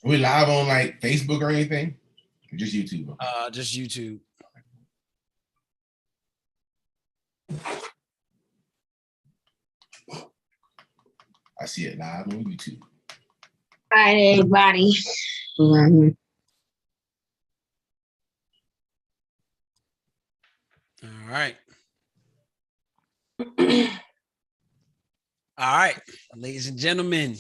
We live on like Facebook or anything? Or just YouTube? Okay. Just YouTube. I see it live on YouTube. All right, everybody. All right. All right, ladies and gentlemen.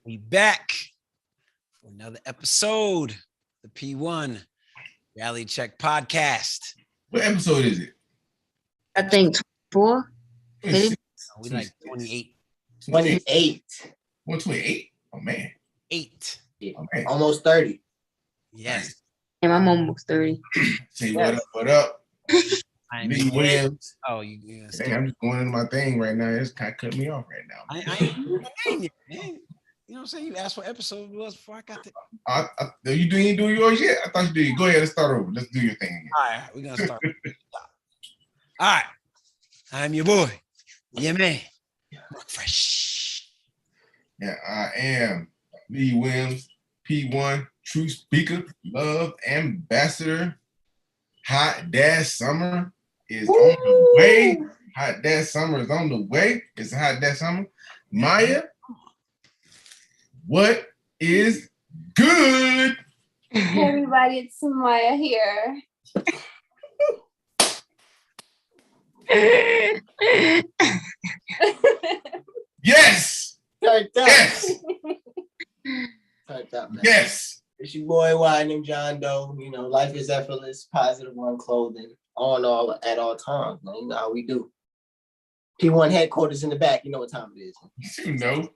We back for another episode, the P1 Reality Check Podcast. What episode is it? I think 4. We like 28. 28. 128? Oh man. 8. Oh, man. Almost 30. Yes. And I'm almost 30. Say what up, what up? Lee Williams. Oh, you Dang, I'm just going into my thing right now. It's kind of cutting me off right now. I ain't doing my name yet, man. You know what I'm saying? You asked what episode it was before I got the. You ain't do yours yet? I thought you did. Go ahead, let's start over. Let's do your thing again. All right, we're gonna start. All right. I'm your boy. Yeah, man. Fresh. Yeah, I am Lee Williams, P1, true speaker, love ambassador. Hot Dad Summer is on the way. Hot Dad Summer is on the way. It's a Hot Dad Summer. Maya, what is good? Hey everybody, it's Maya here. Yes. Turned up. Yes. Turned up, man. Yes. It's your boy Y named John Doe. You know, life is effortless, positive one clothing, on all at all times. Man. You know how we do. P1 headquarters in the back. You know what time it is. You know.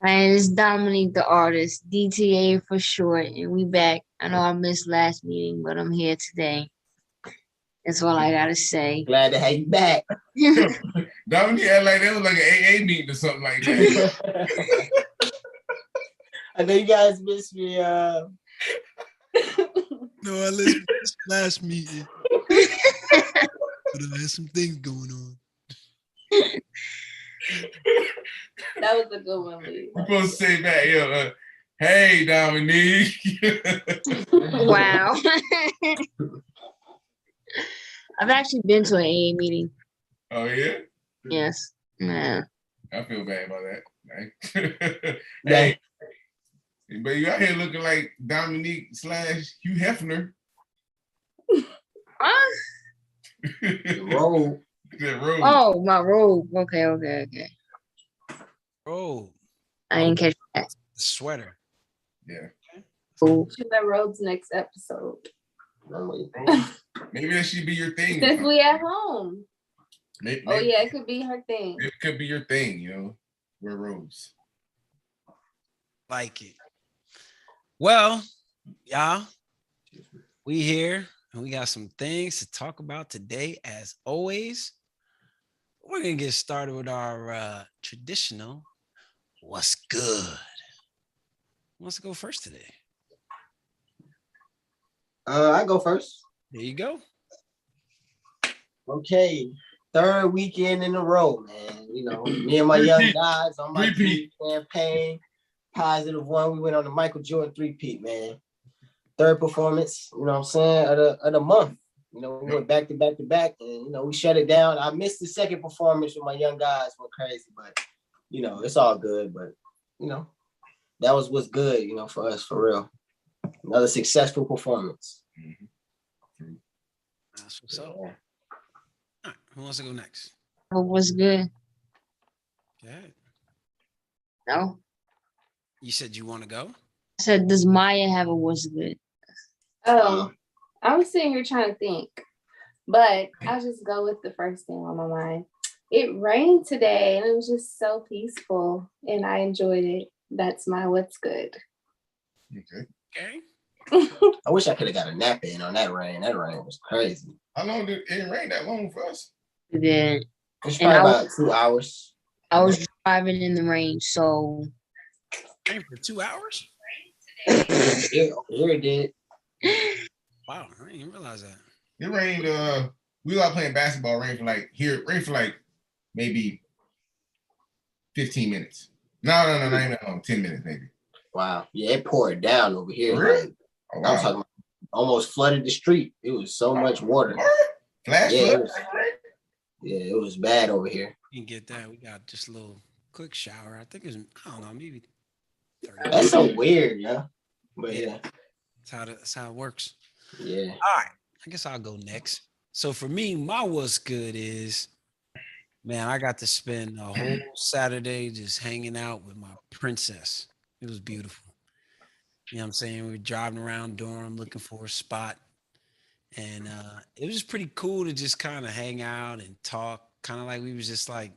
And it's Dominique the artist, DTA for short, and we back. I know I missed last meeting, but I'm here today. That's all I gotta say. Glad to have you back. Dominique act like that was like an AA meeting or something like that. I know you guys miss me. No, I listened to this last meeting. But there's some things going on. That was a good one, Lee. We're supposed to say that, yo. Hey, Dominique. Wow. I've actually been to an AA meeting. Oh, yeah? Yes. Yeah. I feel bad about that. Yeah. Hey, but you out here looking like Dominique / Hugh Hefner. Huh? Roll. That road. Oh, my robe. Okay. Oh, I didn't catch that. the sweater. Yeah. Cool. That road's next episode. Maybe that should be your thing. Since we at home. Maybe, Oh yeah, it could be her thing. it could be your thing, you know. Wear robes. Like it. Well, y'all, we here and we got some things to talk about today. As always, we're gonna get started with our traditional what's good. Who wants to go first today? I go first. There you go. Okay. 3rd weekend in a row, man. You know, me and my young guys on my Three-peat. campaign. Positive one. We went on the Michael Jordan 3-peat, man. 3rd performance, you know what I'm saying, of the month. You know, we went back to back to back, and you know, we shut it down. I missed the 2nd performance with my young guys, went crazy, but you know, it's all good. But you know, that was what's good, you know, for us, for real. Another successful performance. Mm-hmm. That's what's up. All right, who wants to go next? Oh, what's good? Okay. No. You said you want to go? I said, does Maya have a what's good? I was sitting here trying to think, but I'll just go with the first thing on my mind. It rained today and it was just so peaceful and I enjoyed it. That's my what's good. Okay. I wish I could have got a nap in on that rain. That rain was crazy. How long did it rain that long for us? We did. It's And probably I about 2 hours. I was driving in the rain, so Rain for 2 hours? Here it did. Wow, I didn't even realize that. It rained we were out playing basketball, rain for like maybe 15 minutes. No, not even that long, 10 minutes maybe. Wow. Yeah, it poured down over here. Really? Like, Oh, wow. I'm talking about almost flooded the street. It was so much water. Flash Yeah, flood? it was bad over here. You can get that. We got just a little quick shower. I think it's, I don't know, maybe 30 That's so weird, yeah. But yeah. That's how it works. Yeah. All right. I guess I'll go next. So for me, my what's good is, man, I got to spend a whole Saturday just hanging out with my princess. It was beautiful. You know what I'm saying? We were driving around Durham looking for a spot. And it was just pretty cool to just kind of hang out and talk, kind of like we was just like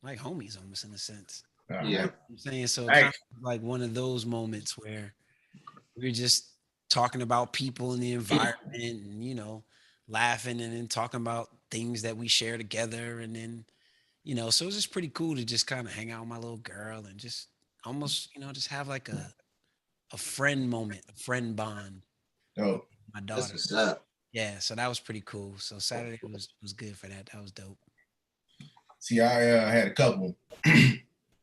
homies almost in a sense. Yeah. You know what I'm saying? So kind of like one of those moments where we were just talking about people in the environment and, you know, laughing and then talking about things that we share together. And then, you know, so it was just pretty cool to just kind of hang out with my little girl and just almost, you know, just have like a friend moment, a friend bond. Oh, My That's daughter. what's up. Yeah, so that was pretty cool. So Saturday was good for that. That was dope. see, I had a couple.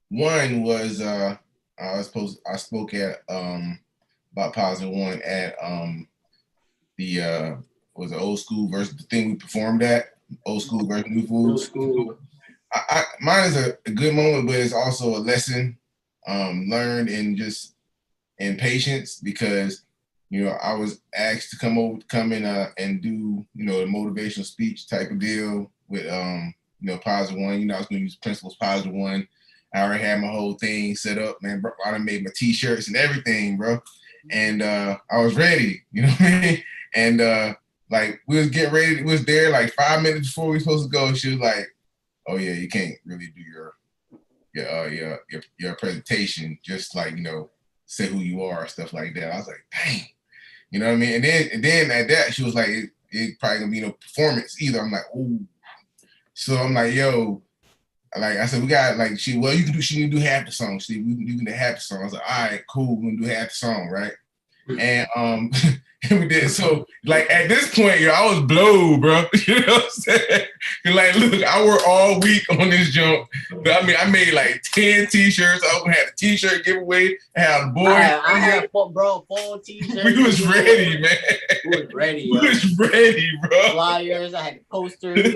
One was I spoke at about Positive One at the was it old school versus the thing we performed at, old school versus new foods. Mine is a good moment, but it's also a lesson learned in patience, because you know I was asked to come in and do, you know, a motivational speech type of deal with you know, Positive One. You know, I was going to use principles Positive One. I already had my whole thing set up, man. Bro, I done made my t-shirts and everything, bro. And I was ready, you know what I mean? And like we was getting ready, we was there like 5 minutes before we were supposed to go. She was like, "Oh yeah, you can't really do your presentation, just like, you know, say who you are," stuff like that. I was like, dang, you know what I mean? And then at that, she was like, it probably gonna be no performance either. I'm like, ooh. So I'm like, yo, like I said, we got like she can do half the song. You can do half the song. I was like, all right, cool, we're gonna do half the song, right? And and we did. So like at this point, yo, I was blowed, bro. You know what I'm saying? Like, look, I worked all week on this jump. I mean, I made like 10 t-shirts. I had a t-shirt giveaway. I had a boy. I had full t-shirts. We was ready, man. We was ready, We was ready, bro. Flyers, I had posters.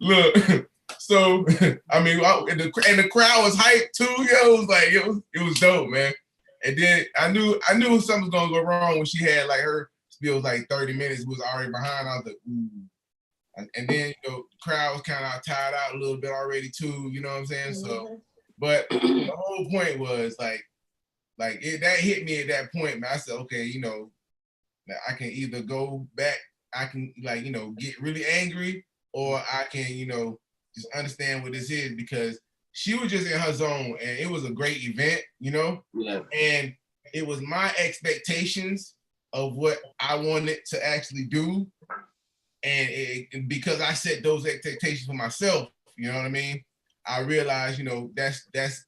Look, so I mean, and the crowd was hyped too. Yo, it was like it was dope, man. And then I knew something was gonna go wrong when she had like her spiel was like 30 minutes, was already behind. I was like, ooh. And then, you know, the crowd was kind of tired out a little bit already too. You know what I'm saying? So, but the whole point was like that hit me at that point, man. I said, okay, you know, I can either go back, I can, like, you know, get really angry, or I can, you know, just understand what this is, because she was just in her zone and it was a great event, you know? Yeah. And it was my expectations of what I wanted to actually do. And because I set those expectations for myself, you know what I mean? I realized, you know, that's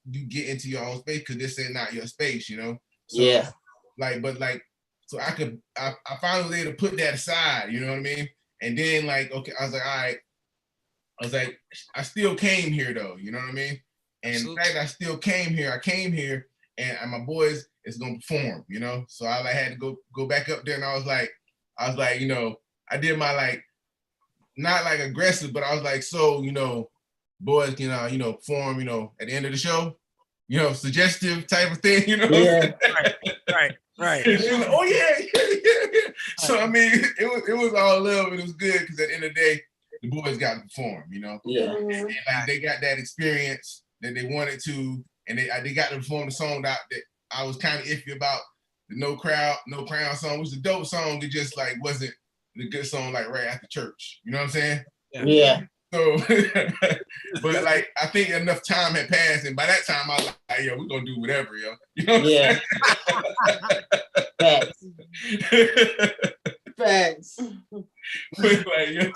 you get into your own space, because this is not your space, you know? So, yeah. So I finally was able to put that aside, you know what I mean? And then like, okay, I was like, all right. I was like, I still came here though, you know what I mean? And the fact that I still came here, and my boys is gonna perform, you know? So I like had to go back up there, and I was like, you know, I did my like, not like aggressive, but I was like, so, you know, boys can, you know, perform, you know, at the end of the show, you know, suggestive type of thing, you know? Yeah. Right. It was like, oh yeah. So I mean, it was all love, and it was good, because at the end of the day, the boys got to perform, you know? Yeah. And like they got that experience that they wanted to, and they got to perform the song that I was kind of iffy about, the No Crowd, No Crown song, which was a dope song. It just like wasn't the good song like right after church. You know what I'm saying? Yeah. So, but like I think enough time had passed, and by that time I was like, yo, we're gonna do whatever, yo. You know what I'm saying? Facts. But like, yo,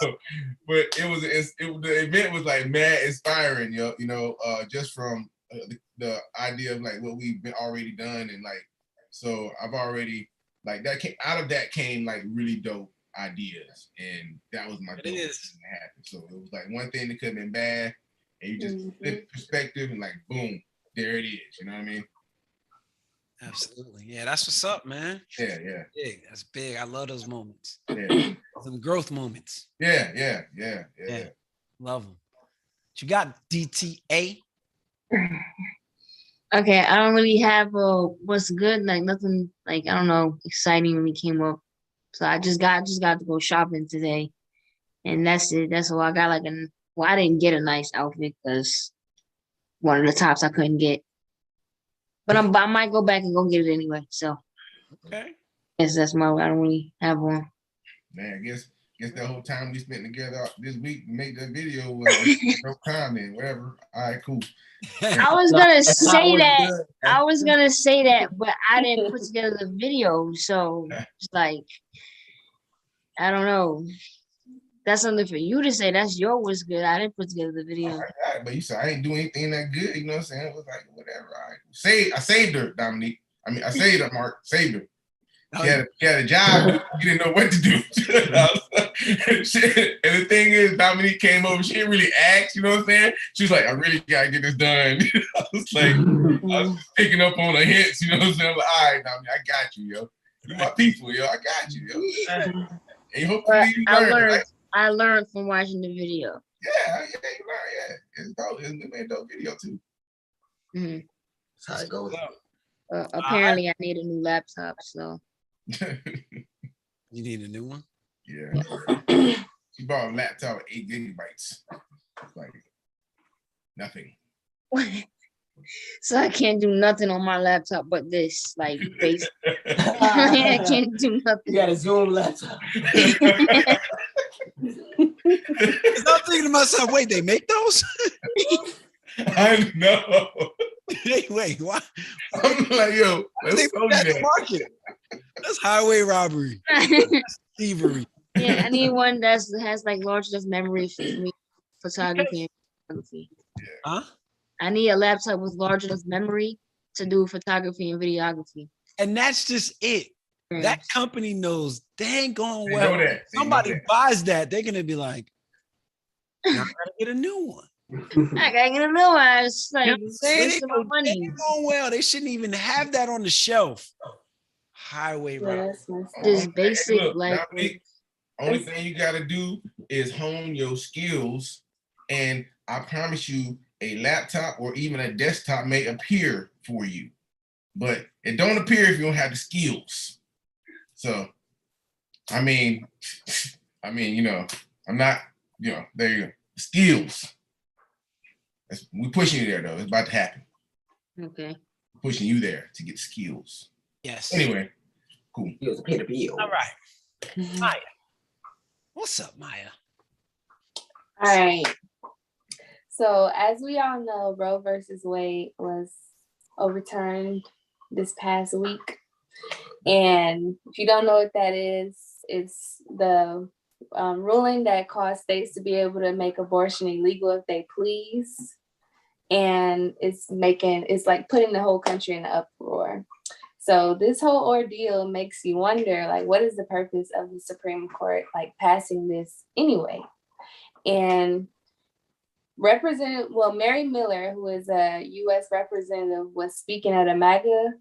but the event was like mad inspiring, yo. You know, just from the idea of like what we've been already done, and like, so I've already like that came out of that came like really dope ideas, and that was my It goal. is. So it was like one thing that could have been bad, and you just flip perspective and like boom, there it is. You know what I mean? Absolutely. Yeah, that's what's up, man. Yeah. Big. That's big. I love those moments. Yeah. Some growth moments. Yeah. Love them. What you got, DTA? Okay, I don't really have what's good, like nothing like I don't know, exciting really came up. So I just got to go shopping today. And that's it. That's all I got I didn't get a nice outfit because one of the tops I couldn't get. But I might go back and go get it anyway. So Okay. I don't really have one. Man, I guess that whole time we spent together this week to make that video was no comment, whatever. All right, cool. I was gonna say that, but I didn't put together the video, so it's like I don't know. That's something for you to say. That's your what's good. I didn't put together the video. But you said I ain't doing anything that good. You know what I'm saying? It was like whatever. All right, I saved her, Dominique. I mean, I saved her, Mark. Saved her. She had a job. She didn't know what to do. And the thing is, Dominique came over. She didn't really ask. You know what I'm saying? She was like, I really gotta get this done. I was picking up on the hints. You know what I'm saying? I'm like, all right, Dominique, I got you, yo. You my people, yo. I got you, yo. And hopefully you learn. I learned from watching the video. Yeah, you learn. Yeah, it's dope. It's a dope video too. Mm-hmm. That's how it goes. Apparently, I need a new laptop, so. You need a new one? Yeah. She bought a laptop with 8 gigabytes. Like nothing. So I can't do nothing on my laptop but this, like basic. I can't do nothing. You got a Zoom laptop. I'm thinking to myself, wait, they make those? I know. Wait, why? I'm like, yo, They put that in the market. That's highway robbery. Thievery. Yeah, I need one that has like large enough memory for me, photography and videography. Huh? I need a laptop with large enough memory to do photography and videography. And that's just it. Yeah. That company knows dang gone They well. know that. Somebody buys that, they're gonna be like, I gotta get a new one. I gotta get a new one. It's like Wasting my money. Going well. They shouldn't even have that on the shelf. Highway robbery. Just basic look, like. Only thing you gotta do is hone your skills, and I promise you, a laptop or even a desktop may appear for you, but it don't appear if you don't have the skills. So, I mean, you know, I'm not, you know, there you go. Skills. We're pushing you there though. It's about to happen. Okay. Pushing you there to get skills. Yes. Anyway, cool. All right. Maya. What's up, Maya? All right. So as we all know, Roe versus Wade was overturned this past week. And if you don't know what that is, it's the ruling that caused states to be able to make abortion illegal if they please. And it's like putting the whole country in an uproar. So this whole ordeal makes you wonder, like, what is the purpose of the Supreme Court, like, passing this anyway? And Mary Miller, who is a U.S. representative, was speaking at a MAGA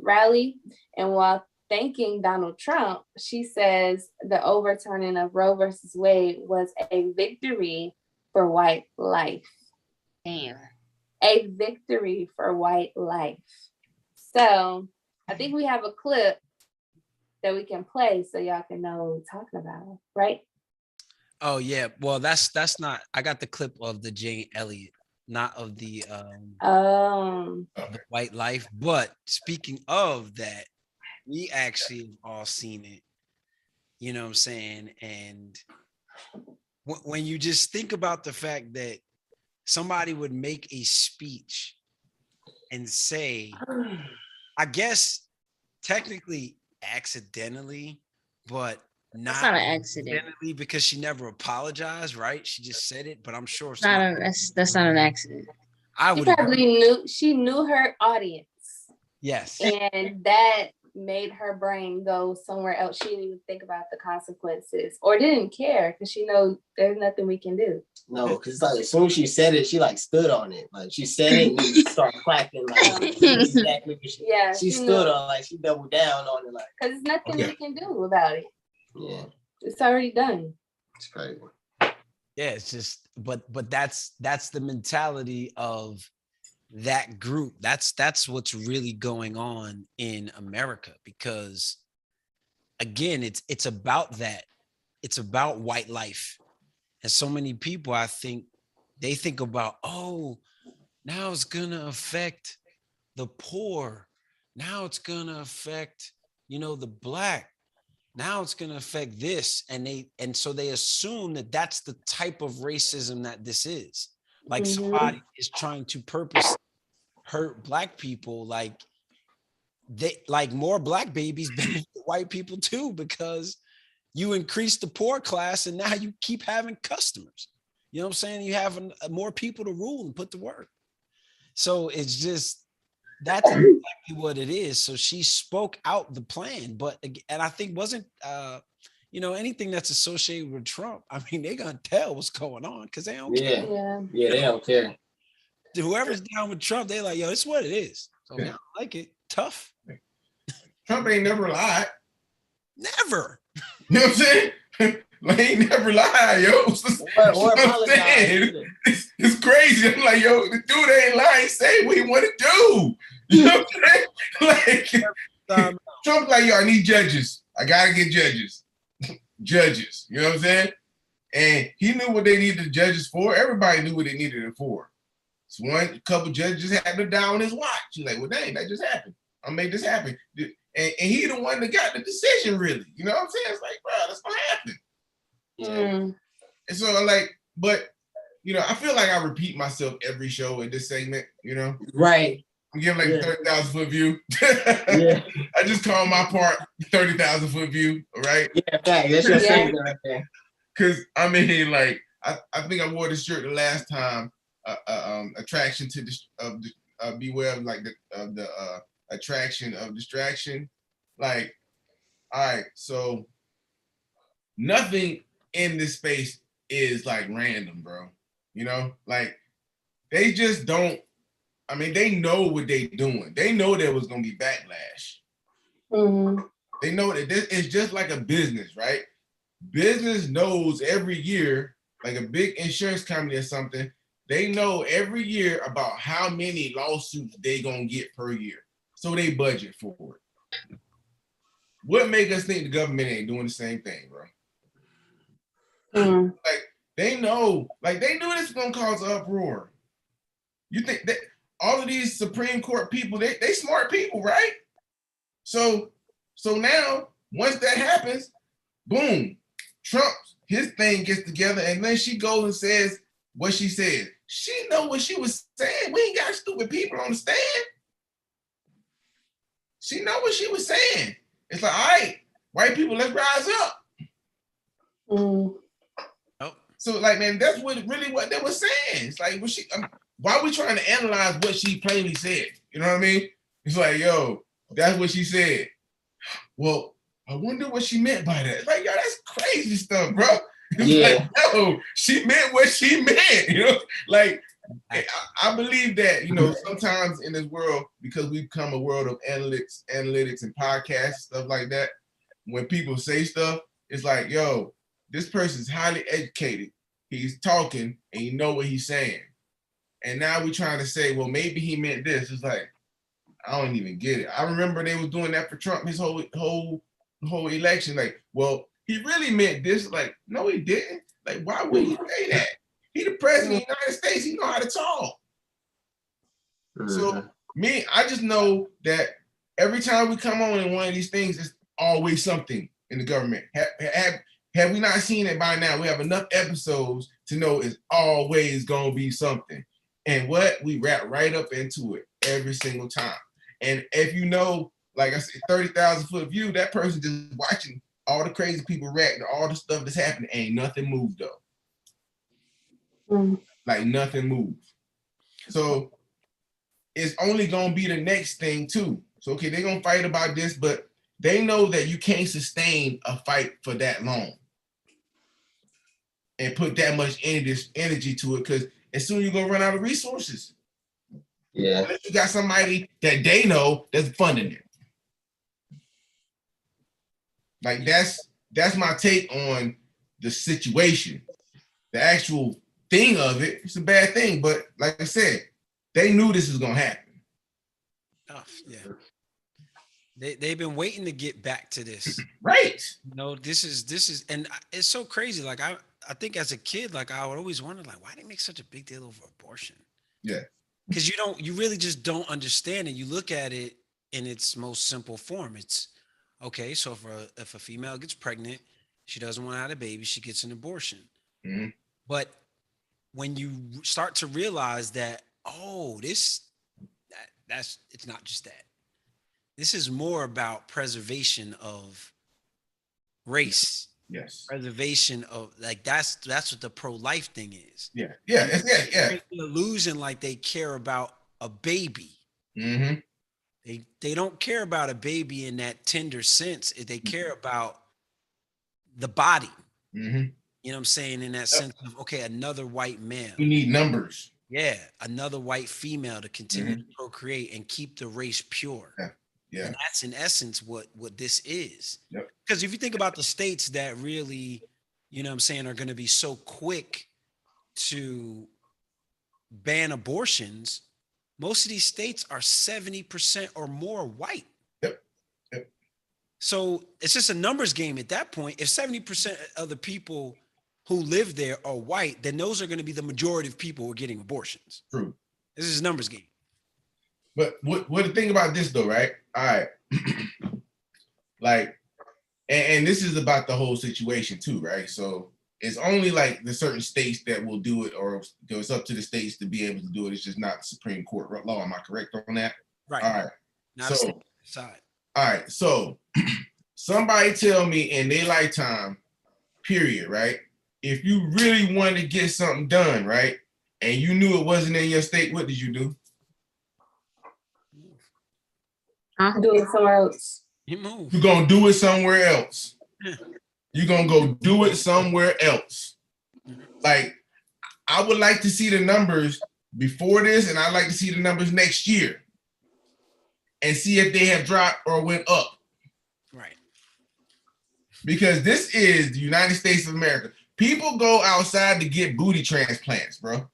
rally. And while thanking Donald Trump, she says the overturning of Roe versus Wade was a victory for white life. Damn. A victory for white life. So I think we have a clip that we can play so y'all can know what we're talking about, right? Oh yeah. Well, that's not. I got the clip of the Jane Elliott, not of the the white life. But speaking of that, we actually have all seen it. You know what I'm saying? And when you just think about the fact that somebody would make a speech and say, I guess technically accidentally, but not an accident because she never apologized, right? She just said it, but I'm sure that's not an accident. I would probably knew her audience. Yes. And that made her brain go somewhere else. She didn't even think about the consequences or didn't care because she knows there's nothing we can do. No, because like as soon as she said it, she like stood on it. Like she said it and then started clapping. Like exactly what she stood on. Like she doubled down on it. Like because there's nothing we can do about it. Yeah, it's already done. It's crazy. Yeah, it's just, but that's the mentality of that group. That's what's really going on in America, because again, it's about that. It's about white life. And so many people, I think, they think about, oh, now it's gonna affect the poor. Now it's gonna affect, the black. Now it's gonna affect this. And so they assume that that's the type of racism that this is. Like somebody is trying to purposely hurt black people, like more black babies benefit white people too, because you increase the poor class and now you keep having customers. You know what I'm saying? You have more people to rule and put to work. So it's just, that's exactly what it is. So she spoke out the plan, and I think wasn't, anything that's associated with Trump, I mean, they're going to tell what's going on because they don't care. Yeah, they don't care. Whoever's down with Trump, they're like, yo, it's what it is. So I don't like it. Tough. Trump ain't never lied. Never. You know what I'm saying? Like, he never lied, yo. Or apologize. It's crazy. I'm like, yo, the dude ain't lying. Say what he want to do. You know what I'm saying? Like, Trump's like, yo, I need judges. I gotta get judges. Judges. You know what I'm saying? And he knew what they needed judges for. Everybody knew what they needed it for. So a couple judges had to die on his watch. He's like, well, dang, that just happened. I'll make this happen. And he the one that got the decision, really. You know what I'm saying? It's like, bro, that's gonna happen. And so, like, but, I feel like I repeat myself every show in this segment, Right. I'm giving like a 30,000 foot view. I just call my part 30,000 foot view, right? Yeah, fact. That's your segment right there. Because I mean, like, I think I wore this shirt the last time, attraction to beware of like the attraction of distraction. Like, all right, so nothing in this space is like random, bro. Like they just don't. I mean, they know what they doing. They know there was gonna be backlash. They know that this is just like a business, right? Business knows every year, like a big insurance company or something. They know every year about how many lawsuits they gonna get per year, so they budget for it. What make us think the government ain't doing the same thing, bro? Like they know, like they knew this was gonna cause an uproar. You think that all of these Supreme Court people, they smart people, right? So now once that happens, boom, Trump, his thing gets together, and then she goes and says what she said. She know what she was saying. We ain't got stupid people on the stand. She know what she was saying. It's like, all right, white people, let's rise up. So, like, man, that's what they were saying. It's like, why are we trying to analyze what she plainly said? You know what I mean? It's like, yo, that's what she said. Well, I wonder what she meant by that. It's like, yo, that's crazy stuff, bro. It's like, yo, she meant what she meant. Like, I believe that, sometimes in this world, because we've become a world of analytics and podcasts, stuff like that, when people say stuff, it's like, yo, this person's highly educated. He's talking and you know what he's saying. And now we're trying to say, well, maybe he meant this. It's like, I don't even get it. I remember they was doing that for Trump, his whole election. Like, well, he really meant this. Like, no, he didn't. Like, why would he say that? He the president of the United States. He know how to talk. So I just know that every time we come on in one of these things, it's always something in the government. Have we not seen it by now? We have enough episodes to know it's always going to be something. And we wrap right up into it every single time. And if like I said, 30,000 foot view, that person just watching all the crazy people react to all the stuff that's happening, ain't nothing moved though. Like nothing moved. So it's only going to be the next thing too. So okay, they're gonna fight about this, but they know that you can't sustain a fight for that long and put that much energy to it, because as soon as you're gonna run out of resources. Yeah. Unless you got somebody that they know that's funding it. Like that's my take on the situation. The actual thing of it, it's a bad thing, but like I said, they knew this was gonna happen. Oh, yeah. They've been waiting to get back to this. Right. You know, this is, and it's so crazy. Like I think as a kid, like I would always wonder, like, why they make such a big deal over abortion? Yeah. Because you really just don't understand it. You look at it in its most simple form. It's okay. So if a female gets pregnant, she doesn't want to have a baby, she gets an abortion. Mm-hmm. But when you start to realize that, oh, that's it's not just that. This is more about preservation of race. Yes. Preservation of, like, that's what the pro-life thing is. Yeah. Yeah. Yeah. The illusion like they care about a baby. Mm-hmm. They don't care about a baby in that tender sense. They care about the body. Mm-hmm. You know what I'm saying? In that sense of, okay, another white male. You need numbers. Yeah, another white female to continue to procreate and keep the race pure. Yeah. Yeah. And that's in essence what this is. Yep. Because if you think about the states that really, you know what I'm saying, are going to be so quick to ban abortions, most of these states are 70% or more white. Yep. Yep. So it's just a numbers game at that point. If 70% of the people who live there are white, then those are going to be the majority of people who are getting abortions. True. This is a numbers game. But what the thing about this though, right? All right. Like, and this is about the whole situation too, right? So it's only like the certain states that will do it, or it's up to the states to be able to do it. It's just not the Supreme Court law. Am I correct on that? Right. All right. Not so, side. all right. So somebody tell me in their lifetime, period, right? If you really wanted to get something done, right, and you knew it wasn't in your state, what did you do? Do it somewhere else. You move. You're gonna do it somewhere else. You're gonna go do it somewhere else. Like, I would like to see the numbers before this, and I'd like to see the numbers next year and see if they have dropped or went up. Right. Because this is the United States of America. People go outside to get booty transplants, bro.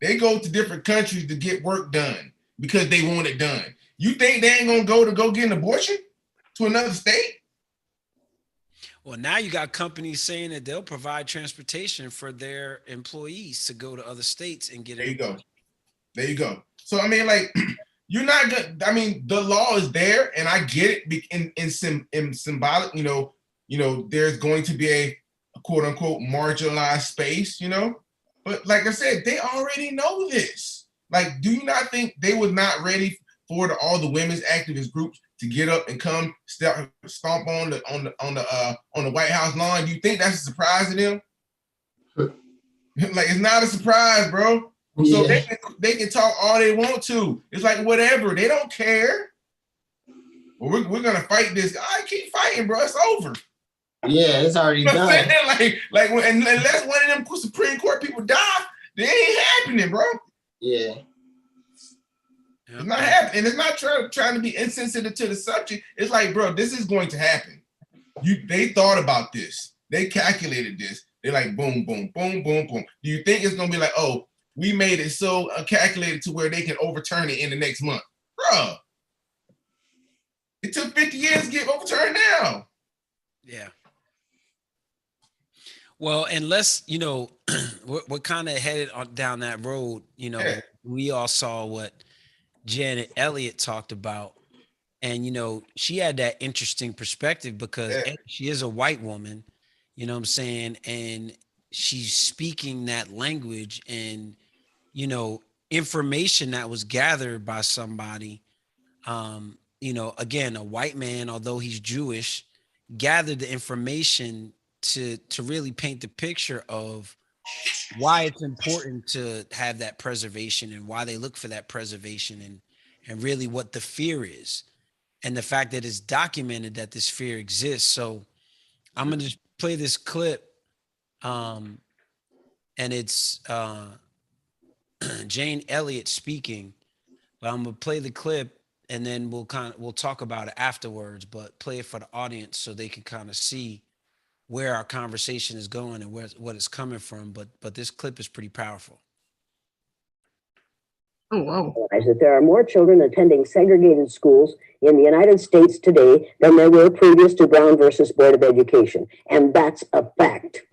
They go to different countries to get work done because they want it done. You think they ain't gonna go get an abortion to another state? Well, now you got companies saying that they'll provide transportation for their employees to go to other states and get it. There you go. There you go. So I mean, like, you're not gonna. I mean, the law is there, and I get it in symbolic. You know, there's going to be a quote unquote marginalized space. You know, but like I said, they already know this. Like, do you not think they was not ready for all the women's activist groups to get up and come stomp on the White House lawn? Do you think that's a surprise to them? Like, it's not a surprise, bro. So they can talk all they want to. It's like whatever. They don't care. Well, we're gonna fight this. I keep fighting, bro. It's over. Yeah, it's already done. like unless one of them Supreme Court people die, they ain't happening, bro. Yeah. It's not happening. It's not trying to be insensitive to the subject. It's like, bro, this is going to happen. They thought about this. They calculated this. They're like, boom, boom, boom, boom, boom. Do you think it's gonna be like, oh, we made it so calculated to where they can overturn it in the next month, bro? It took 50 years to get overturned now. Yeah. Well, unless, you know, we're kind of headed down that road. You know, we all saw what Janet Elliott talked about, and you know, she had that interesting perspective because she is a white woman, you know what I'm saying, and she's speaking that language, and you know, information that was gathered by somebody, you know, again, a white man, although he's Jewish, gathered the information to really paint the picture of why it's important to have that preservation and why they look for that preservation and really what the fear is, and the fact that it's documented that this fear exists. So I'm gonna just play this clip, and it's Jane Elliott speaking. But I'm gonna play the clip, and then we'll talk about it afterwards. But play it for the audience so they can kind of see where our conversation is going and what it's coming from. But this clip is pretty powerful. Oh, whoa. That there are more children attending segregated schools in the United States today than there were previous to Brown versus Board of Education. And that's a fact.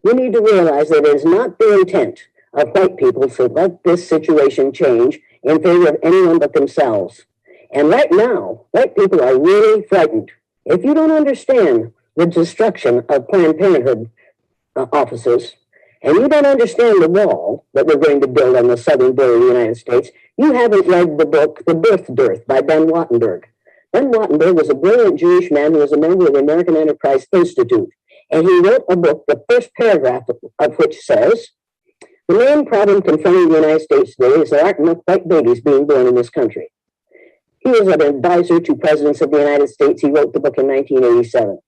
You need to realize that it is not the intent of white people to let this situation change in favor of anyone but themselves. And right now, white people are really frightened. If you don't understand the destruction of Planned Parenthood offices, and you don't understand the wall that we're going to build on the southern border of the United States, you haven't read the book, The Birth Dearth by Ben Wattenberg. Ben Wattenberg was a brilliant Jewish man who was a member of the American Enterprise Institute. And he wrote a book, the first paragraph of which says, the main problem confronting the United States today is there aren't enough white babies being born in this country. He was an advisor to presidents of the United States. He wrote the book in 1987.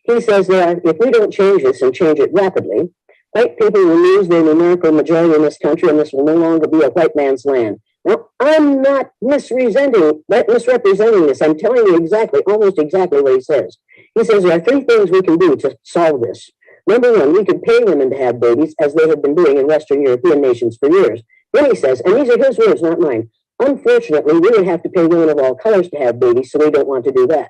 He says that if we don't change this and change it rapidly, white people will lose their numerical majority in this country, and this will no longer be a white man's land. Now, I'm not misrepresenting this. I'm telling you almost exactly what he says. He says there are three things we can do to solve this. Number one, we could pay women to have babies, as they have been doing in Western European nations for years. Then he says, and these are his words, not mine, unfortunately, we would have to pay women of all colors to have babies, so we don't want to do that.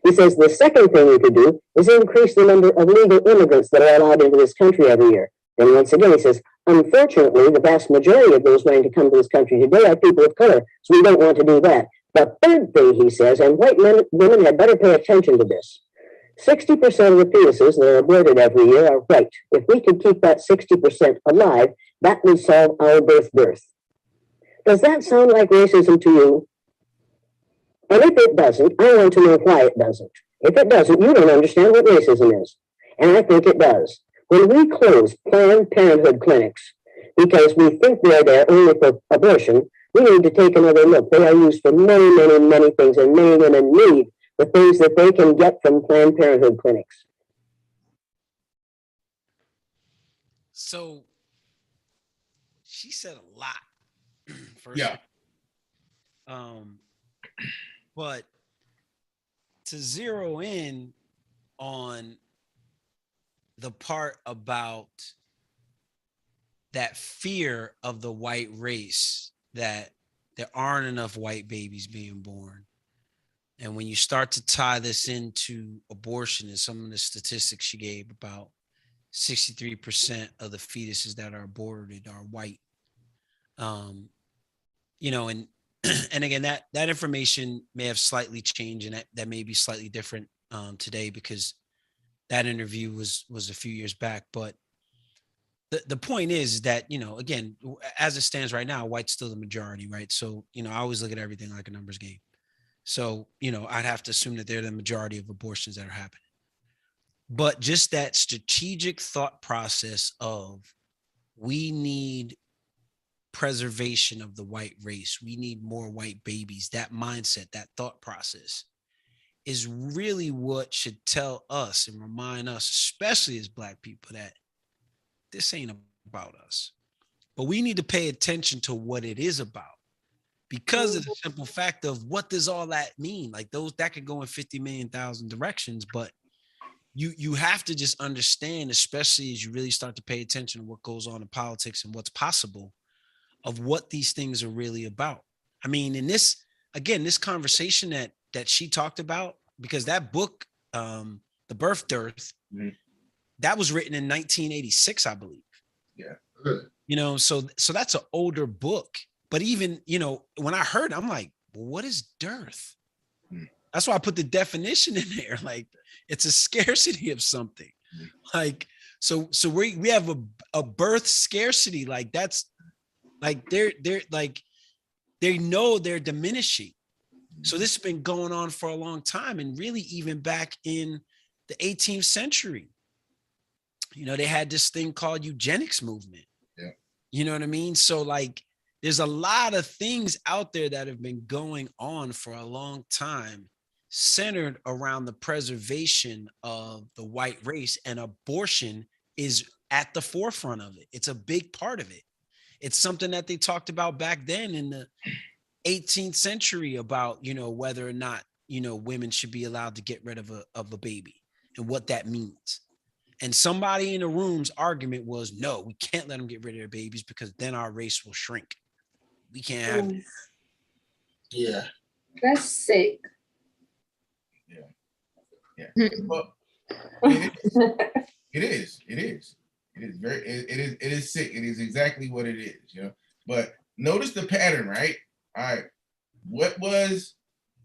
He says the second thing we could do is increase the number of legal immigrants that are allowed into this country every year. Then once again, he says, unfortunately, the vast majority of those wanting to come to this country today are people of color, so we don't want to do that. The third thing, he says, and white women had better pay attention to this, 60% of the fetuses that are aborted every year are white. If we could keep that 60% alive, that would solve our birth dearth. Does that sound like racism to you? And if it doesn't, I want to know why it doesn't. If it doesn't, you don't understand what racism is. And I think it does. When we close Planned Parenthood clinics because we think they're there only for abortion, we need to take another look. They are used for many, many, many things, and many women need the things that they can get from Planned Parenthood clinics. So she said a lot. First Yeah. But to zero in on the part about that fear of the white race, that there aren't enough white babies being born. And when you start to tie this into abortion and some of the statistics she gave, about 63% of the fetuses that are aborted are white. And again, that information may have slightly changed, and that may be slightly different today, because that interview was a few years back. But the point is that, again, as it stands right now, white's still the majority, right? So, I always look at everything like a numbers game. So, I'd have to assume that they're the majority of abortions that are happening. But just that strategic thought process of, we need preservation of the white race, we need more white babies, that mindset, that thought process is really what should tell us and remind us, especially as Black people, that this ain't about us. But we need to pay attention to what it is about, because of the simple fact of, what does all that mean? Like, that could go in 50 million thousand directions, but you have to just understand, especially as you really start to pay attention to what goes on in politics and what's possible, of what these things are really about. I mean, in this conversation that she talked about, because that book, The Birth Dearth, that was written in 1986, I believe. Yeah. So that's an older book. But even, when I heard it, I'm like, well, what is dearth? That's why I put the definition in there. Like, it's a scarcity of something. Like, so we have a birth scarcity. Like, that's like, they know they're diminishing. So this has been going on for a long time, and really even back in the 18th century, they had this thing called eugenics movement. Yeah. You know what I mean? So, like, there's a lot of things out there that have been going on for a long time, centered around the preservation of the white race, and abortion is at the forefront of it. It's a big part of it. It's something that they talked about back then in the 18th century about, whether or not, women should be allowed to get rid of a baby and what that means. And somebody in the room's argument was, no, we can't let them get rid of their babies because then our race will shrink. We can't have that. Yeah. That's sick. Yeah. Well, it is sick. It is exactly what it is, But notice the pattern, right? All right. What was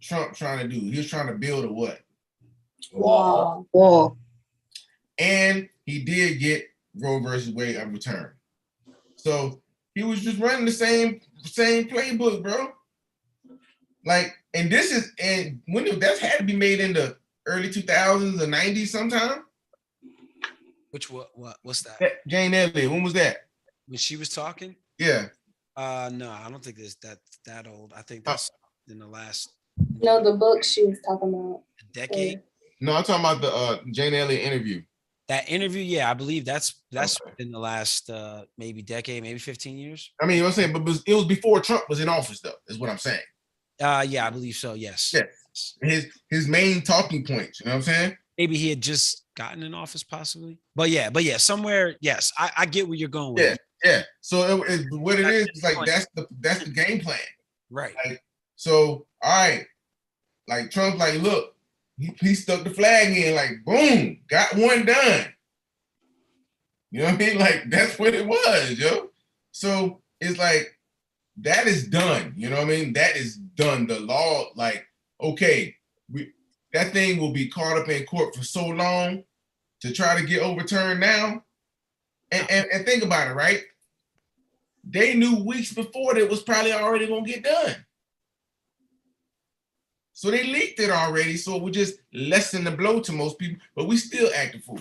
Trump trying to do? He was trying to build a what? Wall. And he did get Roe versus Wade overturned. So he was just running the same playbook, bro. Like, and when that's had to be made in the early 2000s or 90s sometime. What's that? Jane Elliott, when was that? When she was talking? Yeah. No, I don't think it's that old. I think that's in the last. No, the book she was talking about. Decade? No, I'm talking about the Jane Elliott interview. That interview, yeah, I believe that's Okay. in the last maybe decade, maybe 15 years. I mean, you know what I'm saying, but it was before Trump was in office, though, is what I'm saying. Yeah, I believe so. Yes. Yeah. His main talking points. You know what I'm saying? Maybe he had just gotten in office, possibly. But yeah, somewhere. Yes, I get where you're going with. Yeah. So what it is like that's the game plan, right? Like, so all right, like Trump's like, look, he stuck the flag in, like, boom, got one done. You know what I mean? Like, that's what it was, yo. So it's like, that is done. You know what I mean? That is done. The law, like, okay, that thing will be caught up in court for so long to try to get overturned now. And think about it, right? They knew weeks before that it was probably already gonna get done. So they leaked it already, so it would just lessen the blow to most people, but we still act a fool.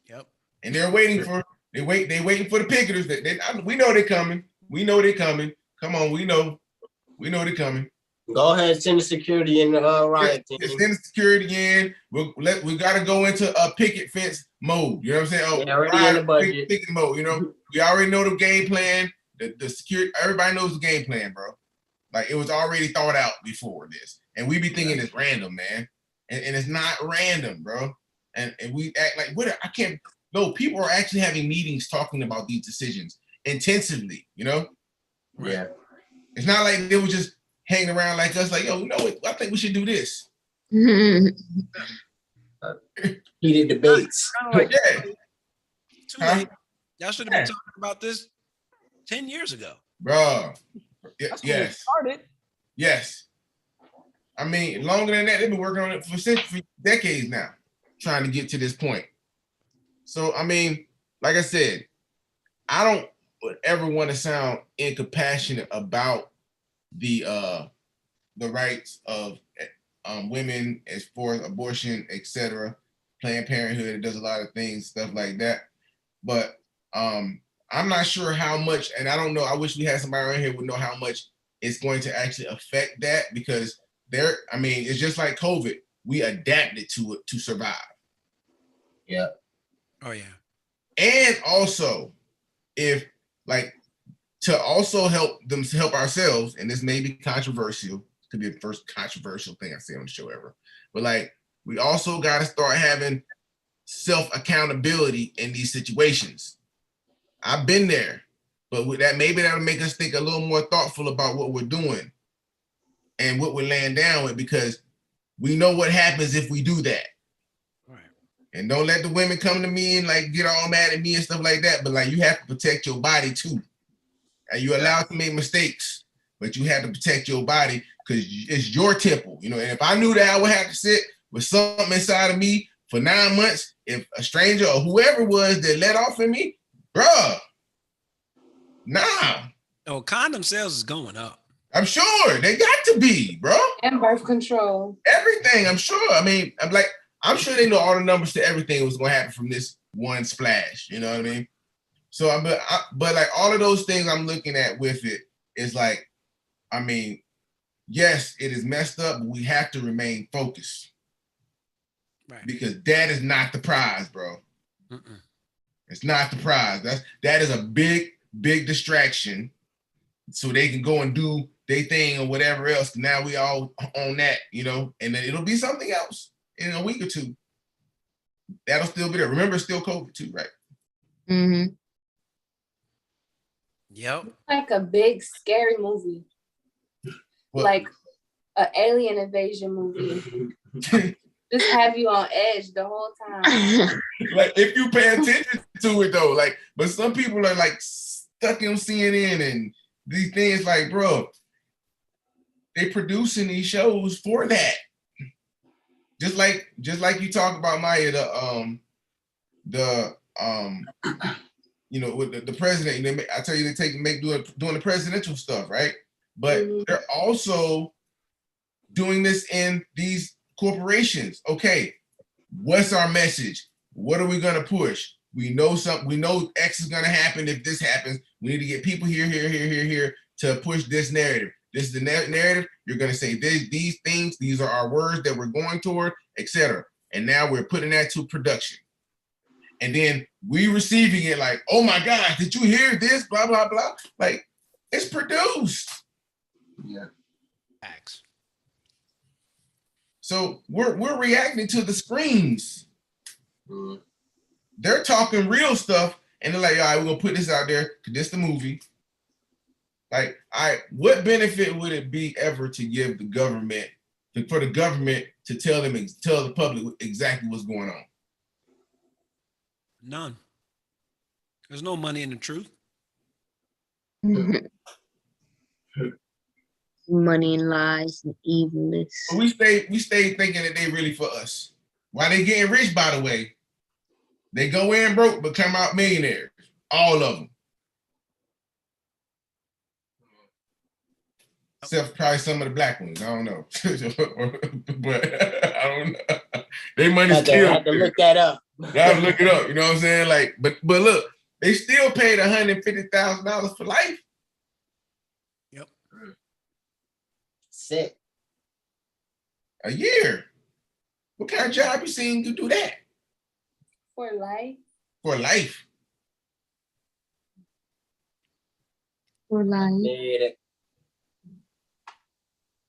Yep. And they're waiting for they waiting for the picketers. We know they're coming. We know they're coming. Come on, we know they're coming. Go ahead, send the security in the riot team. Send the security in. We got to go into a picket fence mode. You know what I'm saying? Oh, yeah, already in the budget. Picket mode. You know, we already know the game plan. The security. Everybody knows the game plan, bro. Like, it was already thought out before this, and we be thinking it's random, man, and it's not random, bro. And we act like what? I can't. No, people are actually having meetings talking about these decisions intensively. You know? Yeah. It's not like they were just hanging around like us, like, yo, you know what? I think we should do this. Heated debates. Like, yeah. Too late. Y'all should have been talking about this 10 years ago. Bro. Yes. Started. Yes. I mean, longer than that, they've been working on it for decades now, trying to get to this point. So, I mean, like I said, I don't ever want to sound incompassionate about the rights of women as far as abortion, etc. Planned Parenthood, it does a lot of things, stuff like that. But I'm not sure how much, and I don't know, I wish we had somebody around here who would know how much it's going to actually affect that, because it's just like COVID. We adapted to it to survive. Yeah. Oh, yeah. And also, if like, to also help ourselves, and this may be controversial, could be the first controversial thing I say on the show ever, but like, we also got to start having self-accountability in these situations. I've been there, but with that, maybe that'll make us think a little more thoughtful about what we're doing and what we're laying down with, because we know what happens if we do that. Right. And don't let the women come to me and like get all mad at me and stuff like that. But like, you have to protect your body too. And you're allowed to make mistakes, but you have to protect your body because it's your temple, you know. And if I knew that I would have to sit with something inside of me for 9 months, if a stranger or whoever was that let off in me, bruh, nah. Oh, condom sales is going up. I'm sure they got to be, bro. And birth control. Everything, I'm sure. I mean, I'm sure they know all the numbers to everything that was going to happen from this one splash. You know what I mean? So, but like all of those things I'm looking at with it, it's like, I mean, yes, it is messed up, but we have to remain focused. Right. Because that is not the prize, bro. Mm-mm. It's not the prize. That is a big distraction. So they can go and do their thing or whatever else. Now we all on that, you know, and then it'll be something else in a week or two. That'll still be there. Remember, it's still COVID too, right? Mm-hmm. Yep. Like a big scary movie, Well, like an alien invasion movie. Just have you on edge the whole time. like if you pay attention to it though, like, but some people are like stuck in CNN and these things, like, bro, they producing these shows for that. Just like you talk about, Maya, you know, with the president, you know, I tell you, they doing the presidential stuff, right? But they're also doing this in these corporations. Okay, what's our message? What are we gonna push? We know something. We know X is gonna happen if this happens. We need to get people here to push this narrative. This is the narrative. You're gonna say these things. These are our words that we're going toward, etc. And now we're putting that to production. And then we receiving it like, oh my God, did you hear this? Blah, blah, blah. Like, it's produced. Yeah. Facts. So we're reacting to the screens. Mm. They're talking real stuff, and they're like, all right, we're gonna put this out there because this the movie. Like, what benefit would it be ever to give the government, for the government to tell the public exactly what's going on? None. There's no money in the truth. Money and lies and evilness. But we stay thinking that they really for us. Why they getting rich, by the way? They go in broke but come out millionaires. All of them. Except probably some of the black ones. I don't know. But I don't know. They money's still. I have to look that up. I have to look it up. You know what I'm saying? Like, but look, they still paid $150,000 for life. Yep. Sick. A year. What kind of job you seen you do that? For life. For life. For life. Yeah.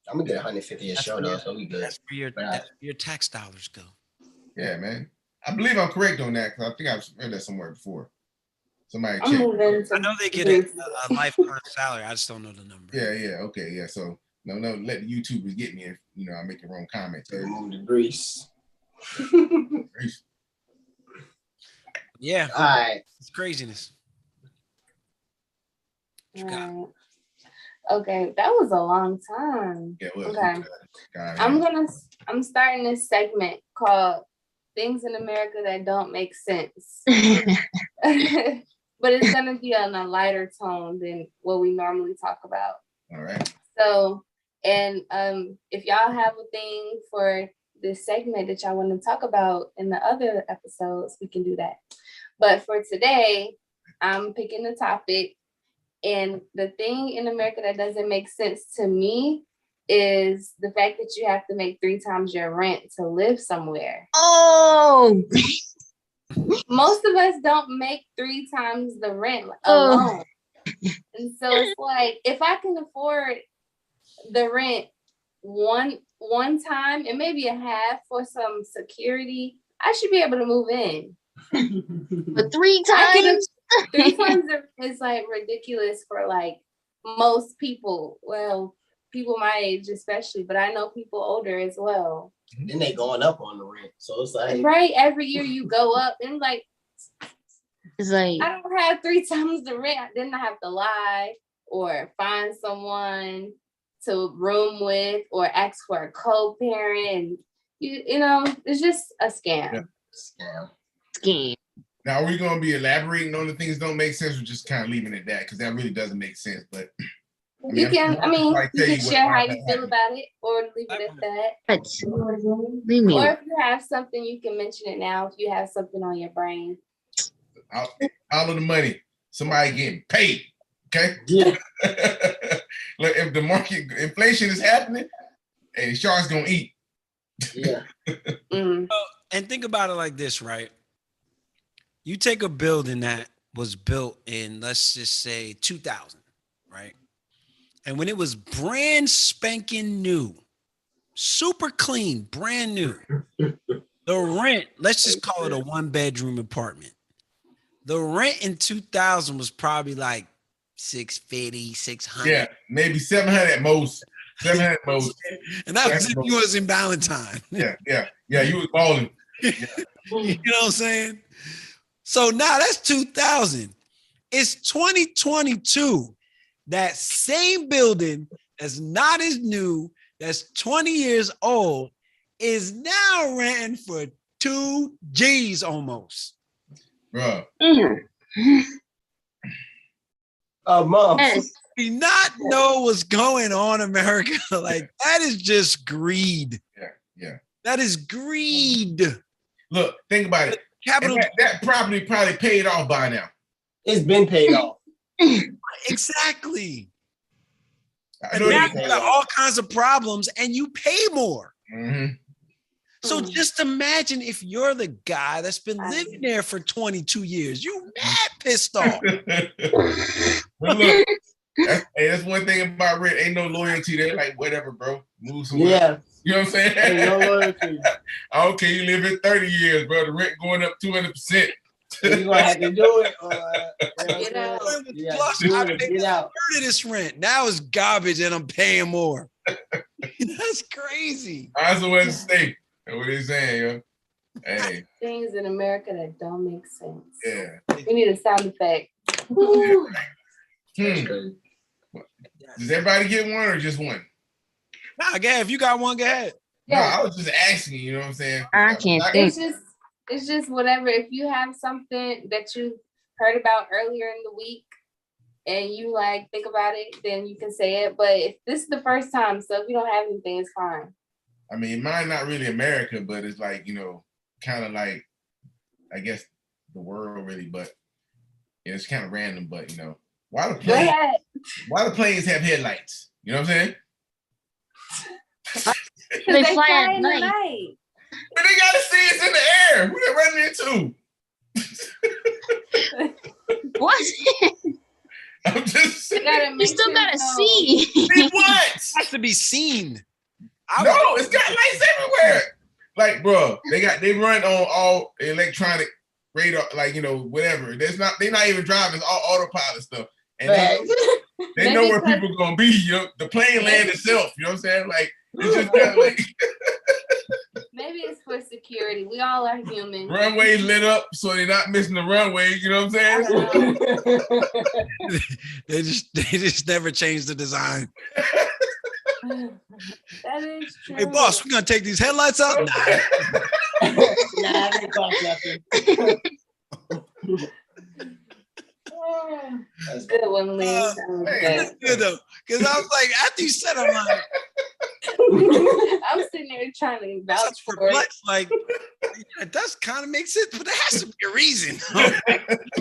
I'm gonna get 150 a show though, so we good. That's where your tax dollars go. Yeah, man. I believe I'm correct on that because I think I've read that somewhere before. Somebody I'm check. moving to I know they get a lifetime salary. I just don't know the number. Yeah. Okay. Yeah. So no, let the YouTubers get me if I make the wrong comment. Move to Greece. Yeah. All right. It's craziness. right. Okay, that was a long time. Yeah, well, okay. God, I'm starting this segment called Things in America That Don't Make Sense. But it's gonna be on a lighter tone than what we normally talk about. All right. So, and if y'all have a thing for this segment that y'all want to talk about in the other episodes, we can do that. But for today, I'm picking the topic. And the thing in America that doesn't make sense to me is the fact that you have to make 3 times your rent to live somewhere. Oh, Most of us don't make 3 times the rent alone. And so it's like, if I can afford the rent one time and maybe a half for some security, I should be able to move in. but 3 times? 3 times is like ridiculous for like most people. Well, people my age especially, but I know people older as well. Then they going up on the rent, so it's like right. Every year you go up, and like it's like I don't have 3 times the rent. Then I have to lie or find someone to room with or ask for a co-parent. You know, it's just a scam. Yeah. Scam. Now, are we going to be elaborating on the things that don't make sense, or just kind of leaving it at that? Because that really doesn't make sense. But you can share how you feel about it, or leave it at that. Or if you have something, you can mention it now. If you have something on your brain, all of the money, somebody getting paid. Okay. Yeah. Like if the market inflation is happening, hey, sharks gonna eat. Yeah. Mm. And think about it like this, right? You take a building that was built in, let's just say 2000, right? And when it was brand spanking new, super clean, brand new, the rent, let's just call it a 1-bedroom apartment. The rent in 2000 was probably like 650, 600. Yeah, maybe 700 at most. 700 at most. And that was if you was in Valentine. Yeah. You was balling. You know what I'm saying? So now that's 2000. It's 2022. That same building that's not as new, that's 20 years old, is now renting for 2 G's almost. Bro. Mom. Yes. Do not know what's going on, America. Like, that is just greed. Yeah. That is greed. Look, think about it. Capital. And that property probably paid off by now. It's been paid off. Exactly. I And know now they- you got all kinds of problems and you pay more. Mhm. So just imagine if you're the guy that's been living there for 22 years. You mad pissed off. But look, that's one thing about rent. Ain't no loyalty there. Like, whatever, bro. Move somewhere. Yeah. You know what I'm saying? Ain't no loyalty. I don't care. You live here 30 years, bro. The rent going up 200%. You're gonna have to do it. Or, Get out. Yeah, Plus, do I it or paid get a out. third of this rent. Now it's garbage and I'm paying more. That's crazy. I also want to stay. That's what they saying, yo. Hey, Things in America that don't make sense. yeah. We need a sound effect. Woo. Does everybody get one or just one? Nah, Gav, if you got one, go ahead. No, Yeah. I was just asking, you know what I'm saying? I can't think. It's just whatever. If you have something that you heard about earlier in the week and you like think about it, then you can say it. But if this is the first time, so if you don't have anything, it's fine. I mean, mine not really America, but it's like, you know, kind of like, I guess the world really, but it's kind of random, but you know, why the planes have headlights? You know what I'm saying? They They fly fly at in the night. night. But they gotta see it's in the air. Who they running into? What? I'm just You saying. gotta You make still sure gotta know. see. See what? It has to be seen. No, it's got lights everywhere. Like, bro, they run on all electronic radar, like, you know, whatever. They're not even driving. It's all autopilot stuff. And they know where people are gonna be. You know, the plane land itself. You know what I'm saying? Like, it's just kind of like Maybe it's for security. We all are human. runways lit up so they're not missing the runway. You know what I'm saying? They just never changed the design. That is true. Hey, boss, we're gonna take these headlights out. Nah. Nah, they cost nothing. That's a good one, Lee. That was hey, good. That's good though, because I was like, after you said, I'm like, I'm sitting there trying to vouch for it. perplexed, like that does kind of make sense, but there has to be a reason. I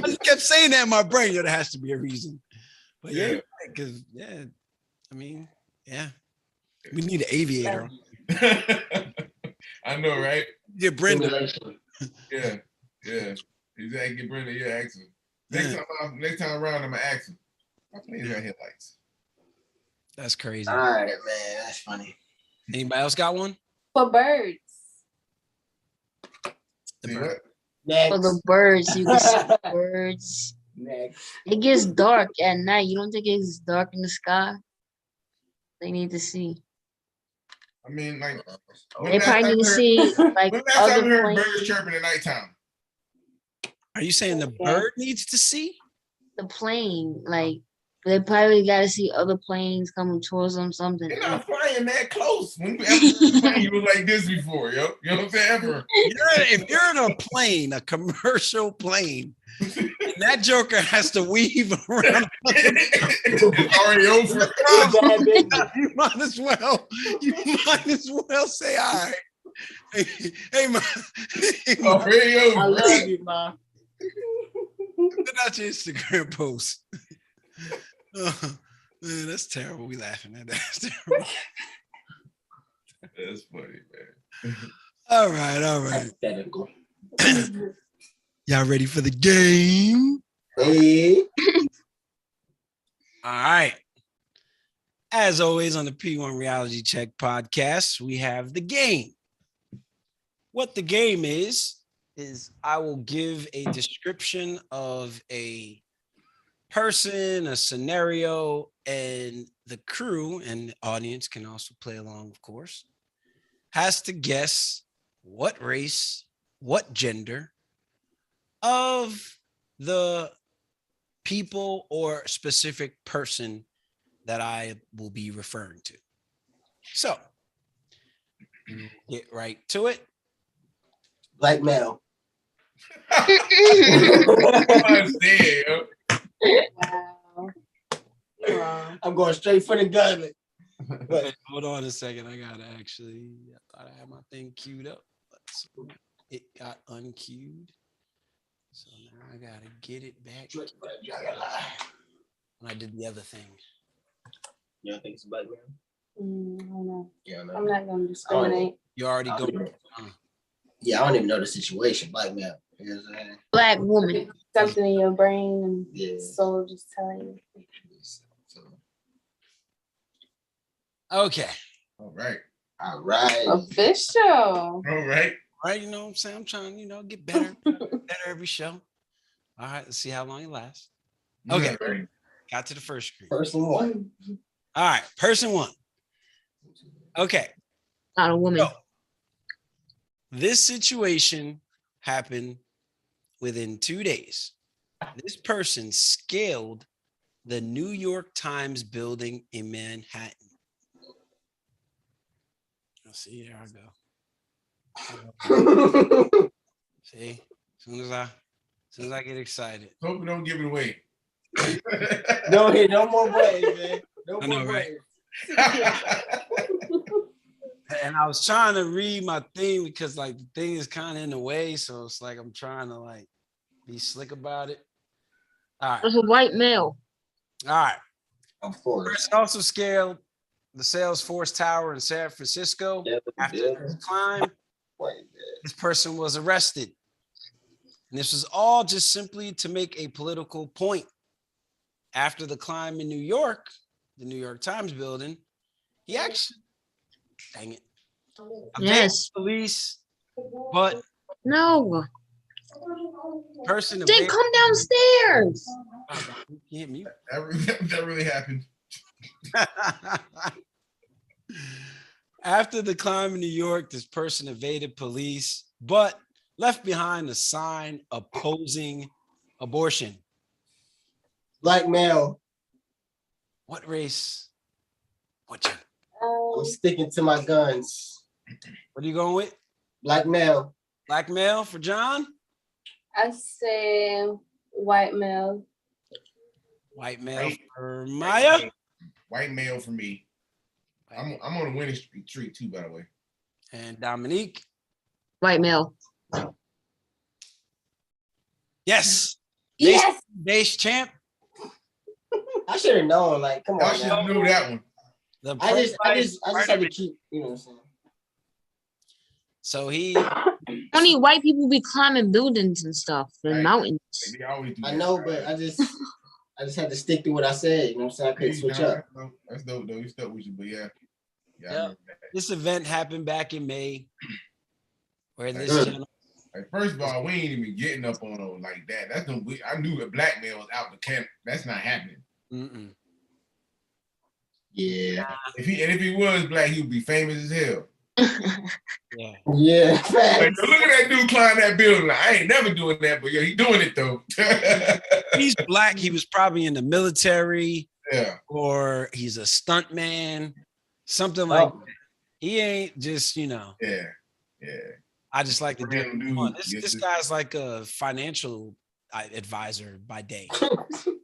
just kept saying that in my brain. There has to be a reason. But yeah, because I mean, yeah, we need an aviator. I know, right? Get Brenda. Yeah. Exactly. Get Brenda, yeah, ask him. Next time around, I'm gonna ask him. My planes got headlights. That's crazy. All right, man. That's funny. Anybody else got one? For birds. See what? Next. For the birds, you can see the birds. Next. It gets dark at night. You don't think it's dark in the sky? They need to see. I mean, like, They probably need to see like when last time other we heard planes. birds chirping at nighttime? Are you saying the bird needs to see? The plane, like they probably got to see other planes coming towards them. Something. They're not flying that close. When you ever heard a plane was like this before, yo? You know what I'm saying? Ever. If you're in a plane, a commercial plane, and that joker has to weave around, It's already over. you might as well say, all right. Hey, man. Already over. I love you, Ma. Put out your Instagram post. Man, that's terrible. We laughing at that. That's terrible. That's funny, man. All right. Hypothetical. Y'all ready for the game? Hey. All right. As always on the P1 Reality Check podcast, we have the game. What the game is I will give a description of a person, a scenario, and the crew and the audience can also play along, of course, has to guess what race, what gender of the people or specific person that I will be referring to. So, get right to it. Black male. Wow. You're wrong. I'm going straight for the gun. Wait, hold on a second. I thought I had my thing queued up, but it got unqueued. So now I gotta get it back when I did the other thing. You don't think it's a black man? I don't know. Yeah, I'm not going to discriminate. You already go. Yeah, I don't even know the situation. Black man. You know what I'm saying? Black woman. Something in your brain and Yeah. soul just telling you. Okay. All right. All right. Official. All right. All right, you know what I'm saying? I'm trying, get better, better every show. All right, let's see how long it lasts. Okay. All right. Got to the first screen. Person one. All right, person one. Okay. Not a woman. So, this situation happened within 2 days. This person scaled the New York Times building in Manhattan. See, there I go. See, as soon as I get excited. Hope we don't give it away. Don't hit no more buttons, man. No I more know, right? buttons. And I was trying to read my thing because the thing is kind of in the way. So it's like I'm trying to be slick about it. All right. It's a white male. All right. Of course. Person also scaled the Salesforce Tower in San Francisco. After this climb, this person was arrested. And this was all just simply to make a political point. After the climb in New York, the New York Times building, he actually, dang it, Yes. police, but No. person Then come downstairs. You can't mute. That really happened. After the climb in New York, this person evaded police, but left behind a sign opposing abortion. Black male. What race? What gender? I'm sticking to my guns. What are you going with? Black male. Black male for John? I say white male. White male for Maya? White male for me. I'm on a winning streak too, by the way. And Dominique? White male. Yes. Yes. Base champ. I should have known. Come Y'all on. should Now. have knew that one. The I just pro-life had to keep, you know what I'm saying? So he Only white people be climbing buildings and stuff and Right. mountains. They always do I that. know, but I just had to stick to what I said. You know what I'm saying? I couldn't switch up. That's dope though. You stuck with you, but yeah. I Yeah. remember that. this event happened back in May, where this Mm. gentleman, Like, first of all, we ain't even getting up on them like that. That's no. I knew a black man was out the camp. That's not happening. mm-mm. Yeah. If he was black, he would be famous as hell. Yeah. Yeah. Like, Facts. look at that dude climb that building. Like, I ain't never doing that, but yeah, he doing it though. He's black. He was probably in the military, Yeah. or he's a stunt man, something like Oh. that. He ain't just, Yeah. Yeah. I just like to do Random dude. fun. Yes, This sir. guy's like a financial advisor by day.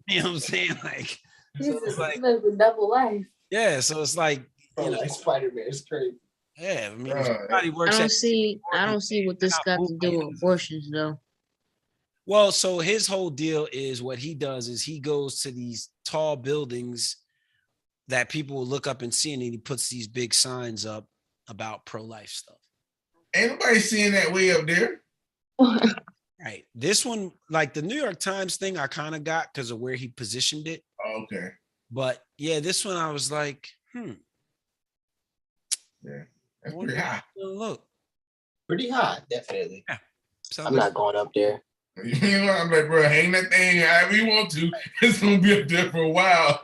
You know what I'm saying? Like, so it's like, lives a double life. yeah. So it's like, Bro, like Spider-Man. It's crazy. yeah. I mean, Bruh, somebody I works don't at. see what this got to do with abortions though. Well, so his whole deal is what he does is he goes to these tall buildings that people will look up and see, and then he puts these big signs up about pro-life stuff. Ain't nobody seeing that way up there. Right. This one, like the New York Times thing, I kind of got because of where he positioned it. Oh, okay. But yeah, this one I was like, Yeah, that's wonder pretty how high. it's gonna look. Pretty high, definitely. Yeah. I'm not going up there. You know, I'm like, bro, hang that thing however you want to. It's gonna be up there for a while.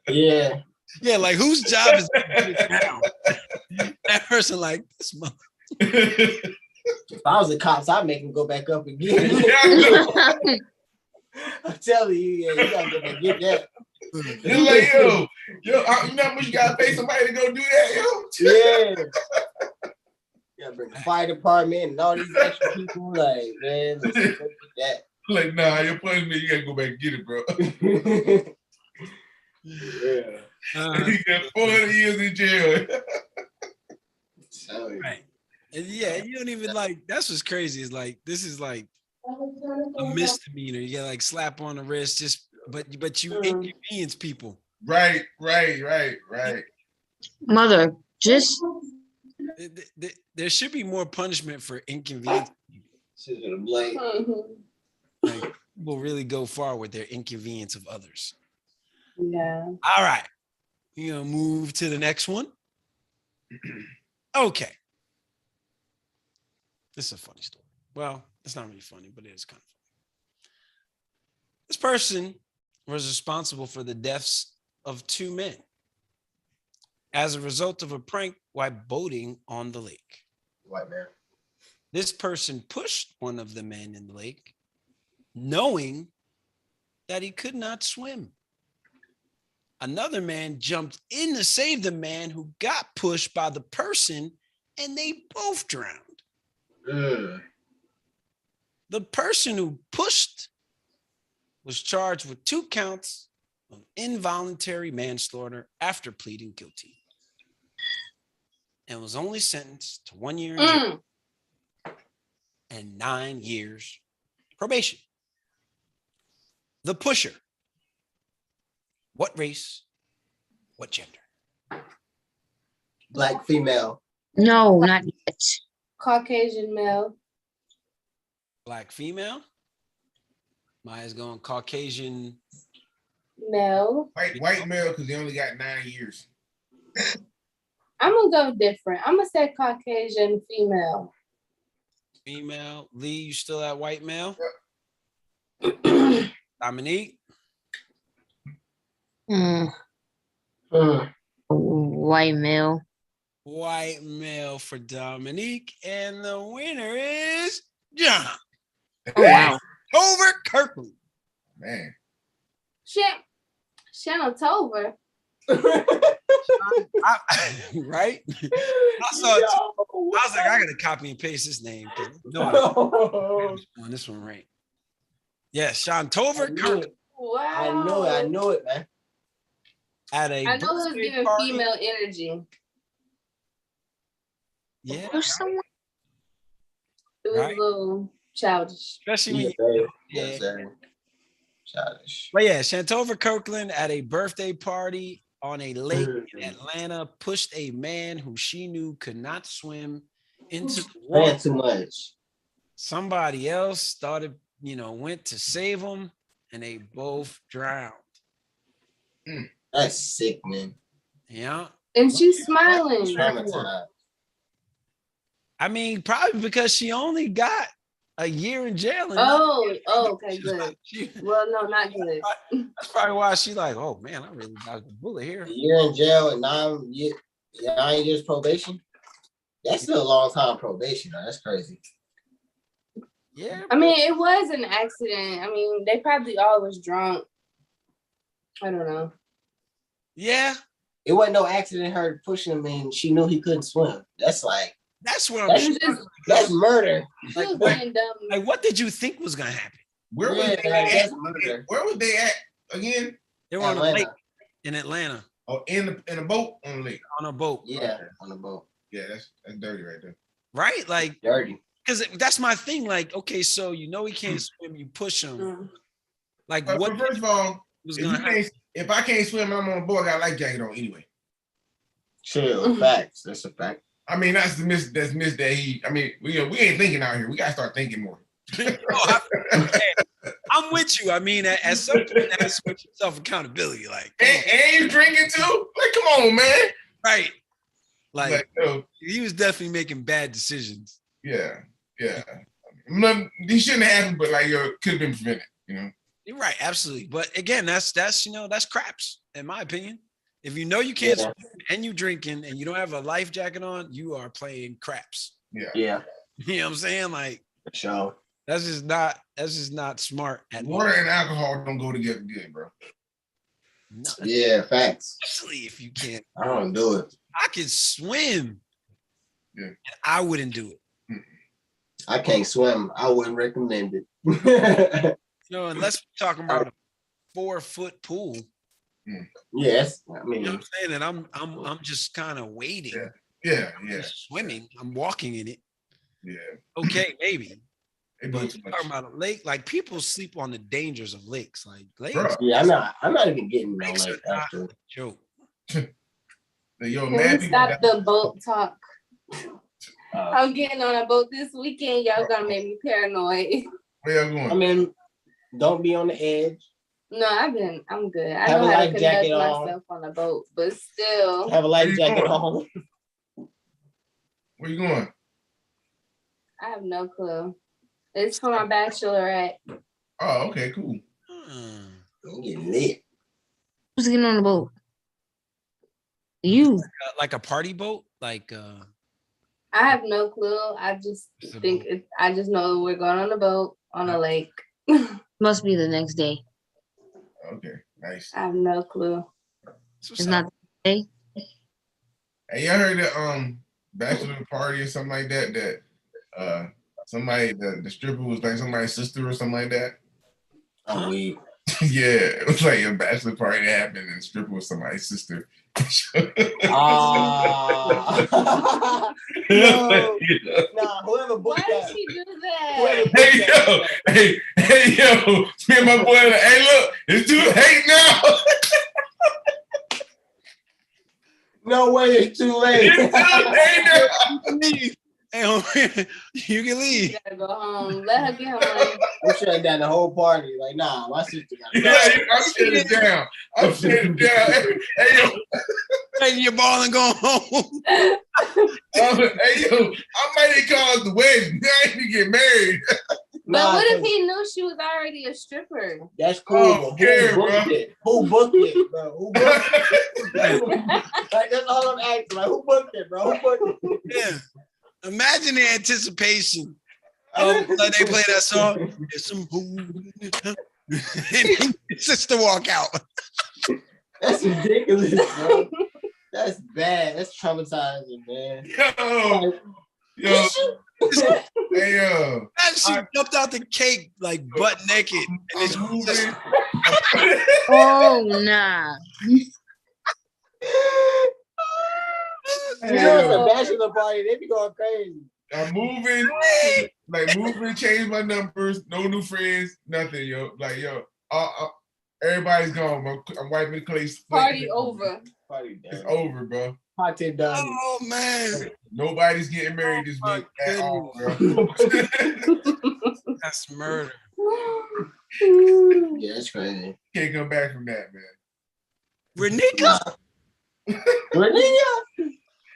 Yeah. Yeah, like whose job is it now? That person, like this mother. If I was the cops, I'd make him go back up again. I'm telling you, yeah, you gotta go back and get that. It's like, yo, you know how much you gotta pay somebody to go do that, yo? Yeah. You gotta bring the fire department and all these extra people. Like, man, let's go get that. Like, nah, you're punishment. You gotta go back and get it, bro. Yeah. You got 400 years in jail. Right. And yeah, you don't even like, that's what's crazy. Is like, this is like a misdemeanor. You get like slap on the wrist, just, but you inconvenience people. Right. Mother, just There should be more punishment for inconvenience. Like, Like, people really go far with their inconvenience of others. Yeah. All right. We're gonna move to the next one. Okay. This is a funny story. Well, it's not really funny, but it is kind of funny. This person was responsible for the deaths of 2 men as a result of a prank while boating on the lake. white man. This person pushed one of the men in the lake, knowing that he could not swim. Another man jumped in to save the man who got pushed by the person, and they both drowned. The person who pushed was charged with 2 counts of involuntary manslaughter after pleading guilty, and was only sentenced to 1 year in jail and 9 years probation. The pusher. What race? What gender? Black female. no, not yet. Caucasian male. Black female. Maya's going Caucasian. Male. White male, because he only got 9 years. I'm gonna go different. I'm gonna say Caucasian female. Female. Lee, you still at white male? Dominique? White male. White male for Dominique. And the winner is John. Oh, wow. Over Kirkland. Man. Shannon Tover. Right? I saw it. I was like, I gotta copy and paste this name. No, this one right. Yes, Sean Tover. Kirkland. Wow. I know it, man. At a I know it was birthday giving party. female energy. Yeah, There's someone. It was Right. a little childish. especially when Yeah, you, yes, sir. Childish. but yeah, Shantover Kirkland at a birthday party on a lake in Atlanta pushed a man who she knew could not swim into the Ran water. too much. Somebody else started, went to save him, and they both drowned. That's sick, man. Yeah. And she's smiling. Traumatized. I mean, probably because she only got a year in jail. And Okay, good. Well, no, not good. That's probably why she like, oh man, I really dodged the bullet here. A year in jail and 9 years probation. That's still a long time probation. Though. That's crazy. Yeah. I mean, it was an accident. I mean, they probably all was drunk. I don't know. Yeah. It wasn't no accident. Her pushing him and she knew he couldn't swim. That's like That's what I'm that's, that's murder. She was being dumb. like. What did you think was gonna happen? Where was Yeah, they that's at? murder. Where was they at again? They were on a Atlanta. lake in Atlanta Oh, in a boat on the lake. on a boat, Yeah, on the boat. Yeah, that's dirty right there. right? Like, Dirty. because that's my thing. Like, okay, so he can't swim, you push him. Mm. Like, But what first of all, was if gonna you happen? if I can't swim and I'm on a boat, I got a life jacket on anyway. Chill. Facts. That's a fact. I mean, that's the miss that he. I mean, we ain't thinking out here. We gotta start thinking more. I'm with you. I mean, at some point, you have to switch yourself accountability. Like, and you drinking too? Like, come on, man. Right. Like yo, he was definitely making bad decisions. Yeah. These shouldn't have happened, but like, could have been prevented. You know. You're right, absolutely. But again, that's craps, in my opinion. If you know you can't swim and you drinking and you don't have a life jacket on, you are playing craps. Yeah. You know what I'm saying? Like, for sure. That's just not smart at Water all. and alcohol don't go together good, bro. No, Yeah, facts. especially if you can't. I don't do it. I can swim. Yeah. And I wouldn't do it. I can't swim. I wouldn't recommend it. Unless we're talking about a 4-foot pool. Yes, I mean, You know what I'm saying? And I'm just kind of waiting. Yeah. Swimming. I'm walking in it. Yeah. Okay, maybe. They do But too you're much. talking about a lake, like people sleep on the dangers of lakes. Like lakes, Bro. yeah, I'm not even getting no lakes like are not after. a joke. Yo, Can mad we people stop the boat talk? Uh, I'm getting on a boat this weekend. Y'all gonna make me paranoid. Where y'all I going? mean, don't be on the edge. No, I'm good. I Have know a how to life jacket conduct on. myself on a boat, but still. Have a life you jacket going? on. Where you going? I have no clue. It's for my bachelorette. Oh, okay, cool. Get lit. Who's getting on the boat? You. Like a party boat? Like I have no clue. I just think I just know we're going on a boat on a lake. Must be the next day. Okay, nice. I have no clue. It's not the day. Hey, y'all heard that bachelor party or something like that? That somebody the stripper was like somebody's sister or something like that. I'm weak. Yeah, it was like a bachelor party that happened and the stripper was somebody's sister. No, nah, whoever booked Why did that. she do that? Whoever booked Hey yo, me and my boy like, hey look, it's too late now. No way, it's too late. It's too late now. Hey, homie, you can leave. You gotta go home. Let her get her money. I'm shutting down the whole party. Like, nah, my sister got it. Yeah, I'm shutting it down. I'm shutting it down. Hey yo, Taking your ball and going home. hey yo, I might have caused the wedding. I ain't to get married. But Nah, what if 'cause he knew she was already a stripper? that's cool. Oh, But care, who booked bro. it? Who booked it, bro? Who booked it? Like, that's all I'm asking. Like, who booked it, bro? Who booked it? Yeah. Imagine the anticipation. Like they play that song. There's some and his sister walk out. That's ridiculous, bro. That's bad. That's traumatizing, man. Yo, hey yo. And she jumped out the cake like butt naked. And it's I'm moving. Oh, nah. You know, it's a bachelor party. They be going crazy. I'm moving, change my numbers, no new friends, nothing, yo. Like, yo, everybody's gone, bro. I'm wiping the place. Party over. Party done. It's over, bro. Party done. Oh man. Nobody's getting married this Oh, week at all, bro. That's murder. Yeah, that's crazy. Can't come back from that, man. Renika? Renee?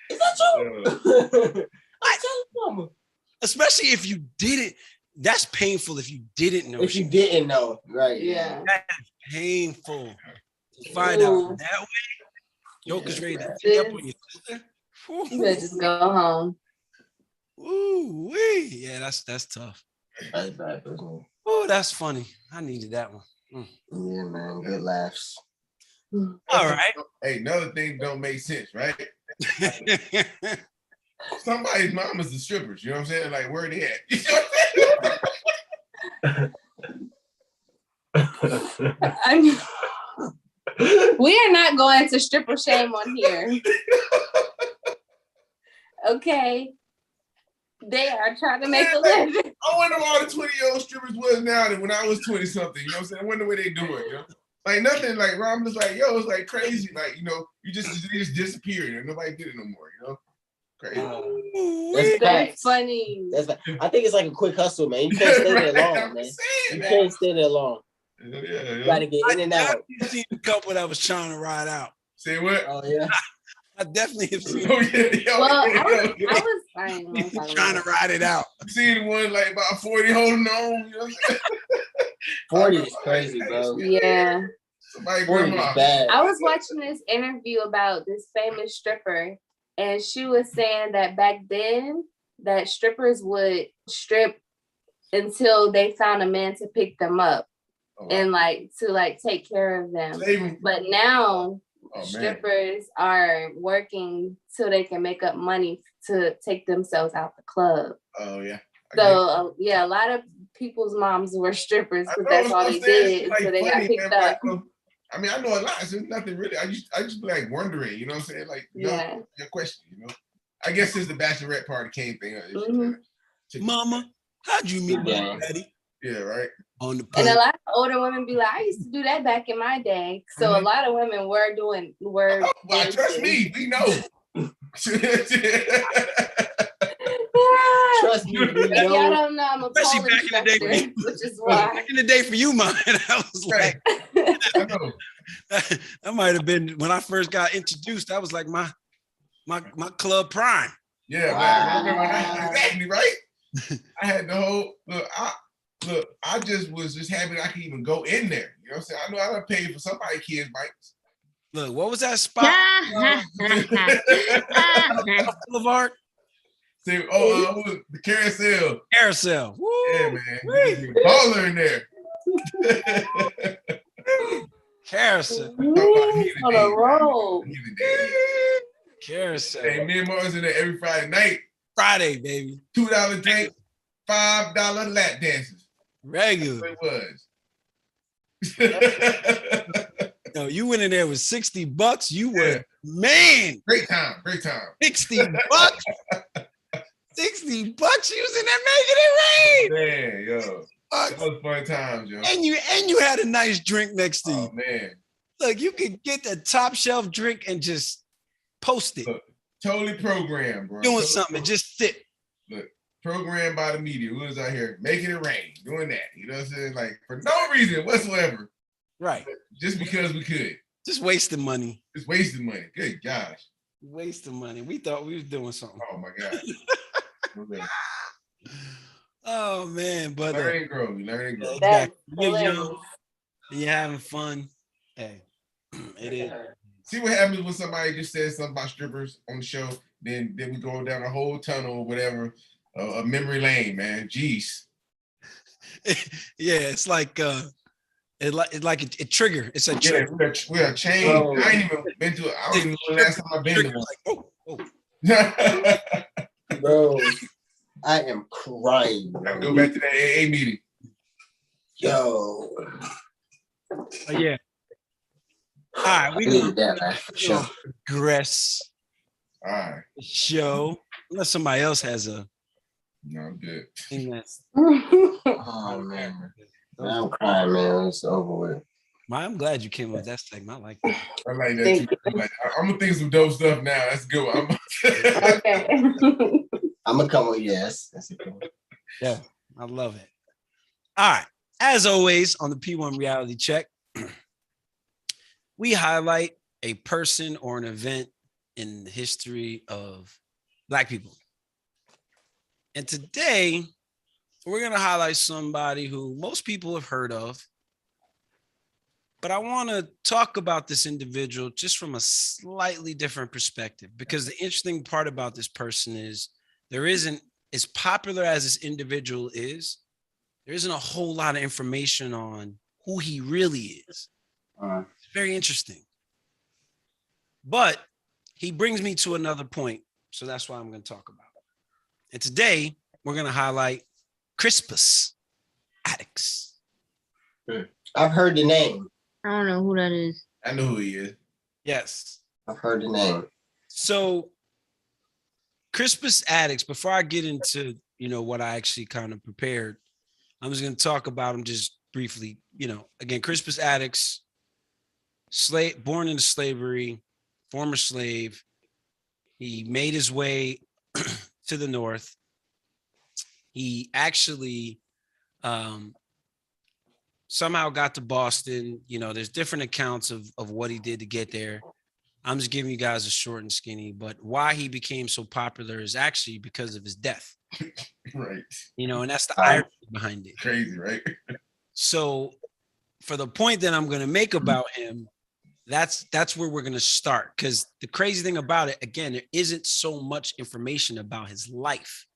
Is that you? I tell you, mama. Especially if you didn't. That's painful if you didn't know. If you didn't know, right? Yeah. Painful to find out that way. Joker's ready to take up on your sister. You better just go home. Ooh, wee. Yeah, that's tough. That's bad, personally. Oh, that's funny. I needed that one. Yeah, man. Good laughs. All right. Hey, another thing don't make sense, right? Somebody's mom is the strippers. You know what I'm saying? Like, where they at? You know what I'm saying? We are not going to stripper shame on here. Okay. They are trying to make a living. I wonder what all the 20-year-old strippers was now than when I was 20-something. You know what I'm saying? I wonder what they doing, you know? Like nothing. Like I'm just like, yo, it's like crazy. Like they just disappeared and nobody did it no more. Crazy. That's funny. I think it's like a quick hustle, man. You can't stay there long, man. You can't stay there long. Yeah. You gotta get in and out. I've seen a couple that was trying to ride out. Say what? Oh yeah. I definitely have seen. Oh yeah. Well, I was fine. Trying to ride it out. You see the one like about 40 holding on. You know what I'm saying? 40 is crazy, bro. Yeah. Somebody 40 is bad. I was watching this interview about this famous stripper, and she was saying that back then that strippers would strip until they found a man to pick them up and to take care of them. But now strippers are working so they can make up money to take themselves out the club. Oh yeah. So a lot of people's moms were strippers because that's all they did until they got picked up. I mean, I know a lot. So there's nothing really. I just be like wondering, you know what I'm saying? Like, your question, I guess since the bachelorette party came thing. Mama, how'd you meet my daddy? Yeah, right. On the and a lot of older women be like, I used to do that back in my day. So a lot of women trust me, we know. Trust me, y'all don't know I'm a especially back in the day for you. Which is why. Back in the day for you, man. I was like, I know. that might have been when I first got introduced. That was like my club prime. Yeah, wow. Exactly right. I had the whole look. I just was just happy I could even go in there. You know what I'm saying? I know I done paid for somebody's kids' bikes. Look, what was that spot? Boulevard. Say, the carousel. Carousel. Woo, yeah, man. Baller in there. Carousel. On a roll. Carousel. Hey, me and Mars in there every Friday night. Friday, baby. $2 drink, $5 lap dances. Regular. That's what it was. No, you went in there with $60. You were man. Great time. $60. $60. You was in there making it rain. Man, yo. That was fun times, yo. And you had a nice drink next to you. Oh man. Look, you could get the top shelf drink and just post it. Look, totally programmed, bro. Doing something, just sit. Look, programmed by the media. We was out here making it rain, doing that. You know what I'm saying? Like for no reason whatsoever. Right. Just because we could. Just wasting money. Just wasting money. Good gosh. Wasting money. We thought we was doing something. Oh my God. Oh man, but learn and grow. Exactly. You're young and you're having fun. Hey, it is. See what happens when somebody just says something about strippers on the show, then we go down a whole tunnel or whatever, a memory lane, man. Jeez. Yeah, it's like it trigger. It's a trigger. We're a chain. Oh. I ain't even been to it. I don't even know the last time I've been to one. Bro, I am crying. Gotta go back to that AA meeting. Yo. Oh, yeah. All right, we need that progress. All right. Show. Unless somebody else has a. No, I'm good. Oh man. I'm crying, man. It's over with. I'm glad you came up with that segment. I like that. I like that too. I'm gonna think of some dope stuff now. That's good. Okay. I'm gonna come with yes. That's a cool. Yeah, I love it. All right. As always, on the P1 Reality Check, we highlight a person or an event in the history of Black people. And today, we're going to highlight somebody who most people have heard of, but I want to talk about this individual just from a slightly different perspective, because the interesting part about this person is there isn't, as popular as this individual is, there isn't a whole lot of information on who he really is. It's very interesting. But he brings me to another point, so that's why I'm going to talk about it. And today, we're going to highlight Crispus Attucks. I've heard the name. I don't know who that is. I know who he is. Yes. I've heard the name. So Crispus Attucks, before I get into, what I actually kind of prepared, I'm just going to talk about him just briefly. Again, Crispus Attucks born into slavery, former slave. He made his way to the North. He actually somehow got to Boston. You know, there's different accounts of what he did to get there. I'm just giving you guys a short and skinny, but why he became so popular is actually because of his death. Right. You know, and that's the irony behind it. Crazy, right? So for the point that I'm going to make about him, that's where we're going to start. Because the crazy thing about it, again, there isn't so much information about his life,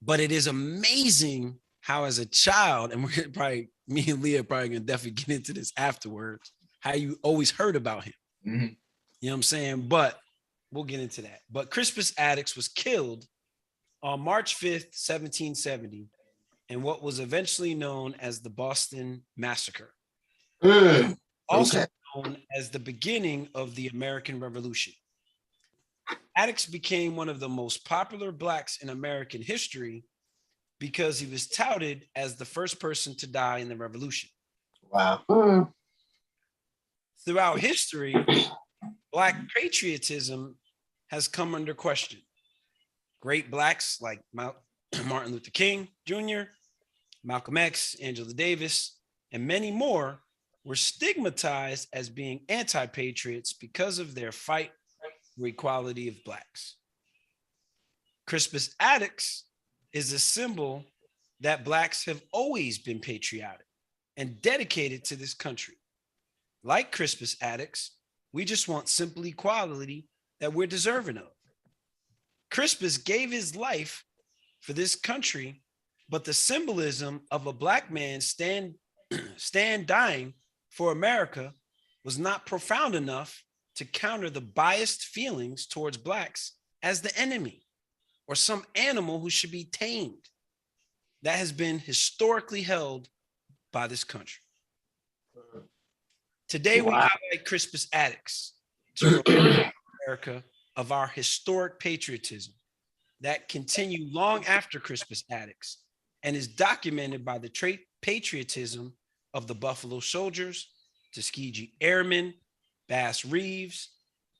but it is amazing how as a child, and we're probably, me and Leah are probably going to definitely get into this afterwards, how you always heard about him. Mm-hmm. You know what I'm saying? But we'll get into that. But Crispus Attucks was killed on March 5th, 1770, in what was eventually known as the Boston Massacre, also known as the beginning of the American Revolution. Attucks became one of the most popular Blacks in American history because he was touted as the first person to die in the revolution. Wow. Throughout history, Black patriotism has come under question. Great Blacks like Martin Luther King Jr., Malcolm X, Angela Davis, and many more were stigmatized as being anti-patriots because of their fight for equality of Blacks. Crispus Attucks is a symbol that Blacks have always been patriotic and dedicated to this country. Like Crispus Attucks, we just want simple equality that we're deserving of. Crispus gave his life for this country, but the symbolism of a Black man stand dying for America was not profound enough to counter the biased feelings towards Blacks as the enemy or some animal who should be tamed that has been historically held by this country. Today, we highlight Crispus Attucks to remind America of our historic patriotism that continued long after Crispus Attucks and is documented by the patriotism of the Buffalo Soldiers, Tuskegee Airmen, Bass Reeves,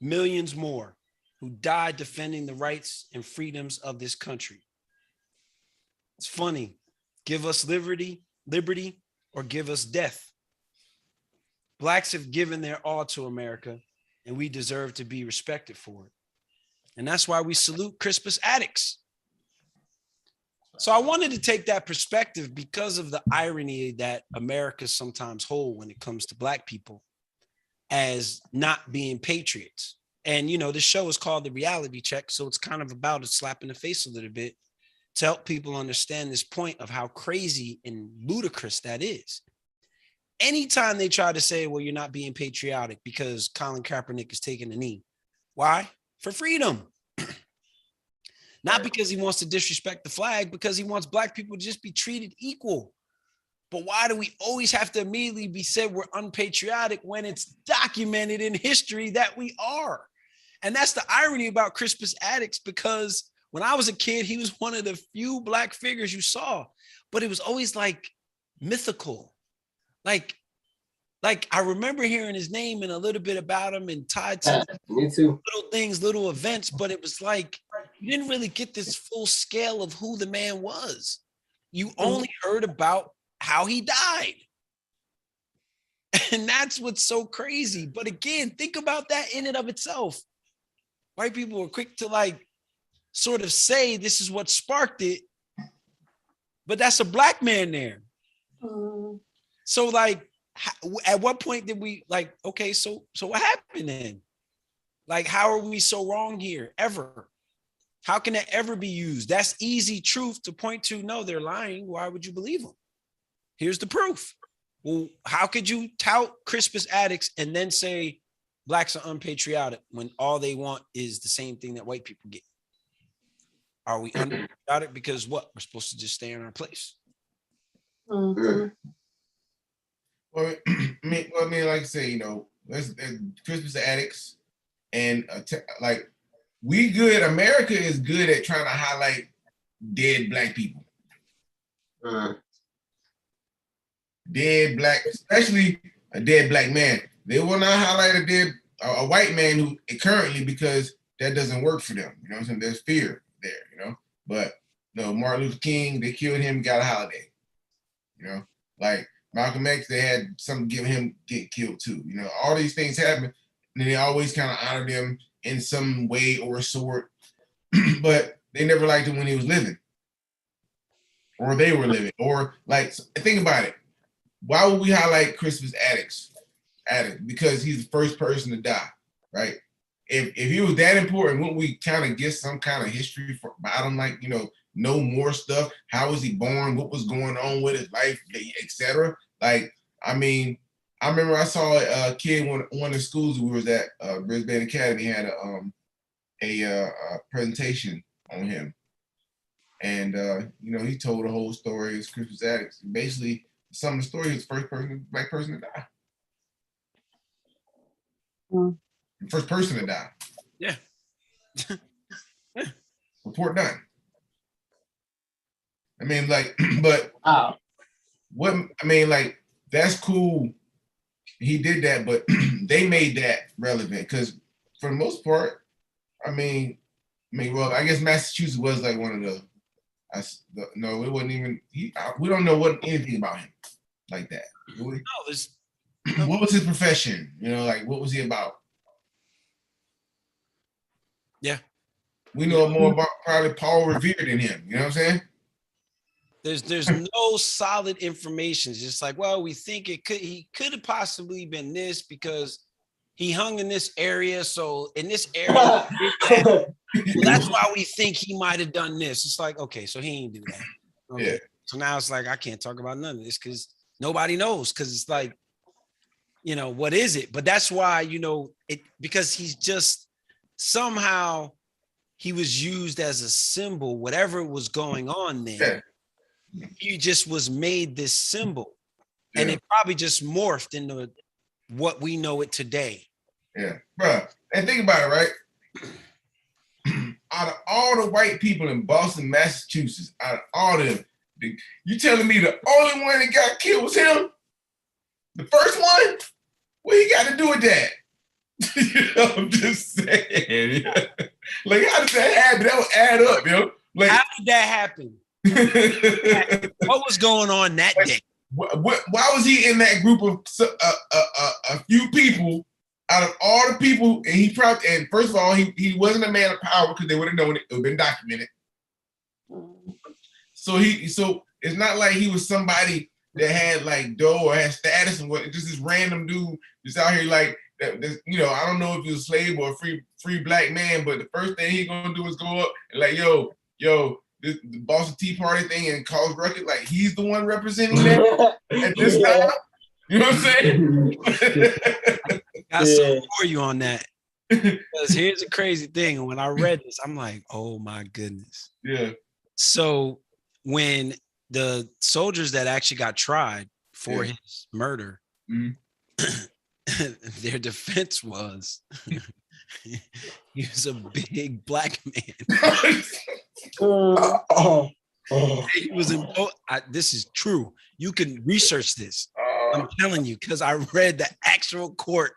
millions more who died defending the rights and freedoms of this country. It's funny. Give us liberty, or give us death. Blacks have given their all to America, and we deserve to be respected for it. And that's why we salute Crispus Attucks. So I wanted to take that perspective because of the irony that America sometimes hold when it comes to Black people as not being patriots. And, you know, this show is called The Reality Check, so it's kind of about a slap in the face a little bit to help people understand this point of how crazy and ludicrous that is. Anytime they try to say, well, you're not being patriotic because Colin Kaepernick is taking a knee. Why? For freedom. Not because he wants to disrespect the flag, because he wants Black people to just be treated equal. But why do we always have to immediately be said we're unpatriotic when it's documented in history that we are? And that's the irony about Crispus Attucks, because when I was a kid, he was one of the few Black figures you saw, but it was always like mythical. Like I remember hearing his name and a little bit about him and tied to Me too. little things, little events, but it was like you didn't really get this full scale of who the man was. You only heard about how he died. And that's what's so crazy. But again, think about that in and of itself. White people were quick to like sort of say this is what sparked it, but that's a Black man there. So like, at what point did we like, okay, so what happened then? Like, how are we so wrong here ever? How can that ever be used? That's easy truth to point to. No, they're lying. Why would you believe them? Here's the proof. Well, how could you tout Crispus Attucks and then say Blacks are unpatriotic when all they want is the same thing that white people get? Are we unpatriotic because what? We're supposed to just stay in our place. Well, I mean, like I say, you know, Crispus Attucks, and like we good. America is good at trying to highlight dead Black people, dead Black, especially a dead Black man. They will not highlight a white man who currently, because that doesn't work for them. You know what I'm saying? There's fear there, you know. But no, Martin Luther King, they killed him, got a holiday. You know, like Malcolm X, they had something give him get killed too. You know, all these things happen, and they always kind of honor them in some way or sort. But they never liked him when he was living, or they were living, or like think about it. Why would we highlight Christmas addict? Because he's the first person to die, right? If he was that important, wouldn't we kind of get some kind of history about him, like, you know more stuff? How was he born? What was going on with his life, etc. Like, I mean, I remember I saw a kid one of the schools we was at, Brisbane Academy, had a presentation on him, and he told the whole story as Christmas addicts. Basically, some of the story is the first black person to die. The first person to die. Yeah. Report done. I mean, like, but what I mean, like, that's cool. He did that, but they made that relevant because, for the most part, well, I guess Massachusetts was like one of no, it wasn't even. We don't know anything about him like that. Really? No, what was his profession? Like, what was he about? Yeah. We know more about probably Paul Revere than him. You know what I'm saying? There's no solid information. It's just like, well, we think he could have possibly been this because he hung in this area. So in this area, that's why we think he might have done this. It's like, okay, so he ain't do that. Okay. Yeah. So now it's like, I can't talk about none of this because nobody knows. Because it's like, what is it? But that's why, because he's just somehow he was used as a symbol, whatever was going on there. Yeah. He just was made this symbol. Yeah. And it probably just morphed into what we know it today. Yeah, bro. And think about it, right? Out of all the white people in Boston, Massachusetts, out of all of them, you telling me the only one that got killed was him? The first one? What he got to do with that? I'm just saying. Like, how did that happen? That would add up, Like, how did that happen? What was going on that day? Why was he in that group of a few people out of all the people? And he probably, and first of all, he wasn't a man of power because they would have known it. It would have been documented. So it's not like he was somebody that had like dough or had status and what. Just this random dude just out here like that. I don't know if he was a slave or a free black man, but the first thing he gonna do is go up and like, yo, the Boston Tea Party thing and cause record, like he's the one representing that at this time. You know what I'm saying? Got something for you on that. Because here's the crazy thing. When I read this, I'm like, oh my goodness. Yeah. So when the soldiers that actually got tried for his murder, their defense was he was a big black man. He was this is true. You can research this. I'm telling you, because I read the actual court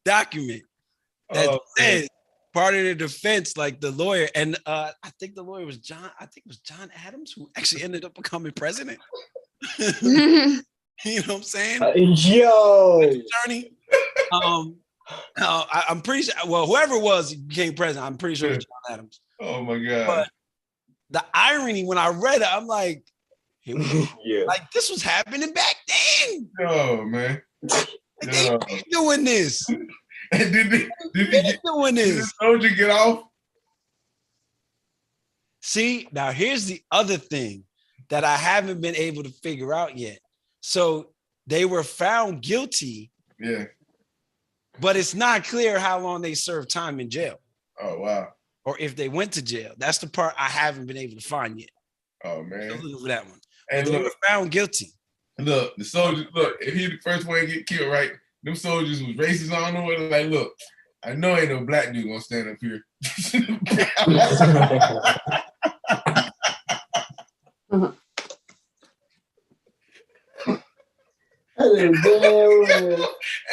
document that says part of the defense, like the lawyer, and I think the lawyer was John Adams, who actually ended up becoming president. You know what I'm saying? Attorney. I'm pretty sure. Well, whoever it was became president. I'm pretty sure it was John Adams. Oh my God! But the irony when I read it, I'm like, like this was happening back then. Oh man, they doing this. And did the soldier get off? See, now here's the other thing that I haven't been able to figure out yet. So they were found guilty. Yeah. But it's not clear how long they served time in jail. Oh, wow. Or if they went to jail. That's the part I haven't been able to find yet. Oh, man. So look for that one. And they were found guilty. Look, the soldiers, if he the first one to get killed, right? Them soldiers was racist on them. Like, look, I know ain't no black dude gonna stand up here.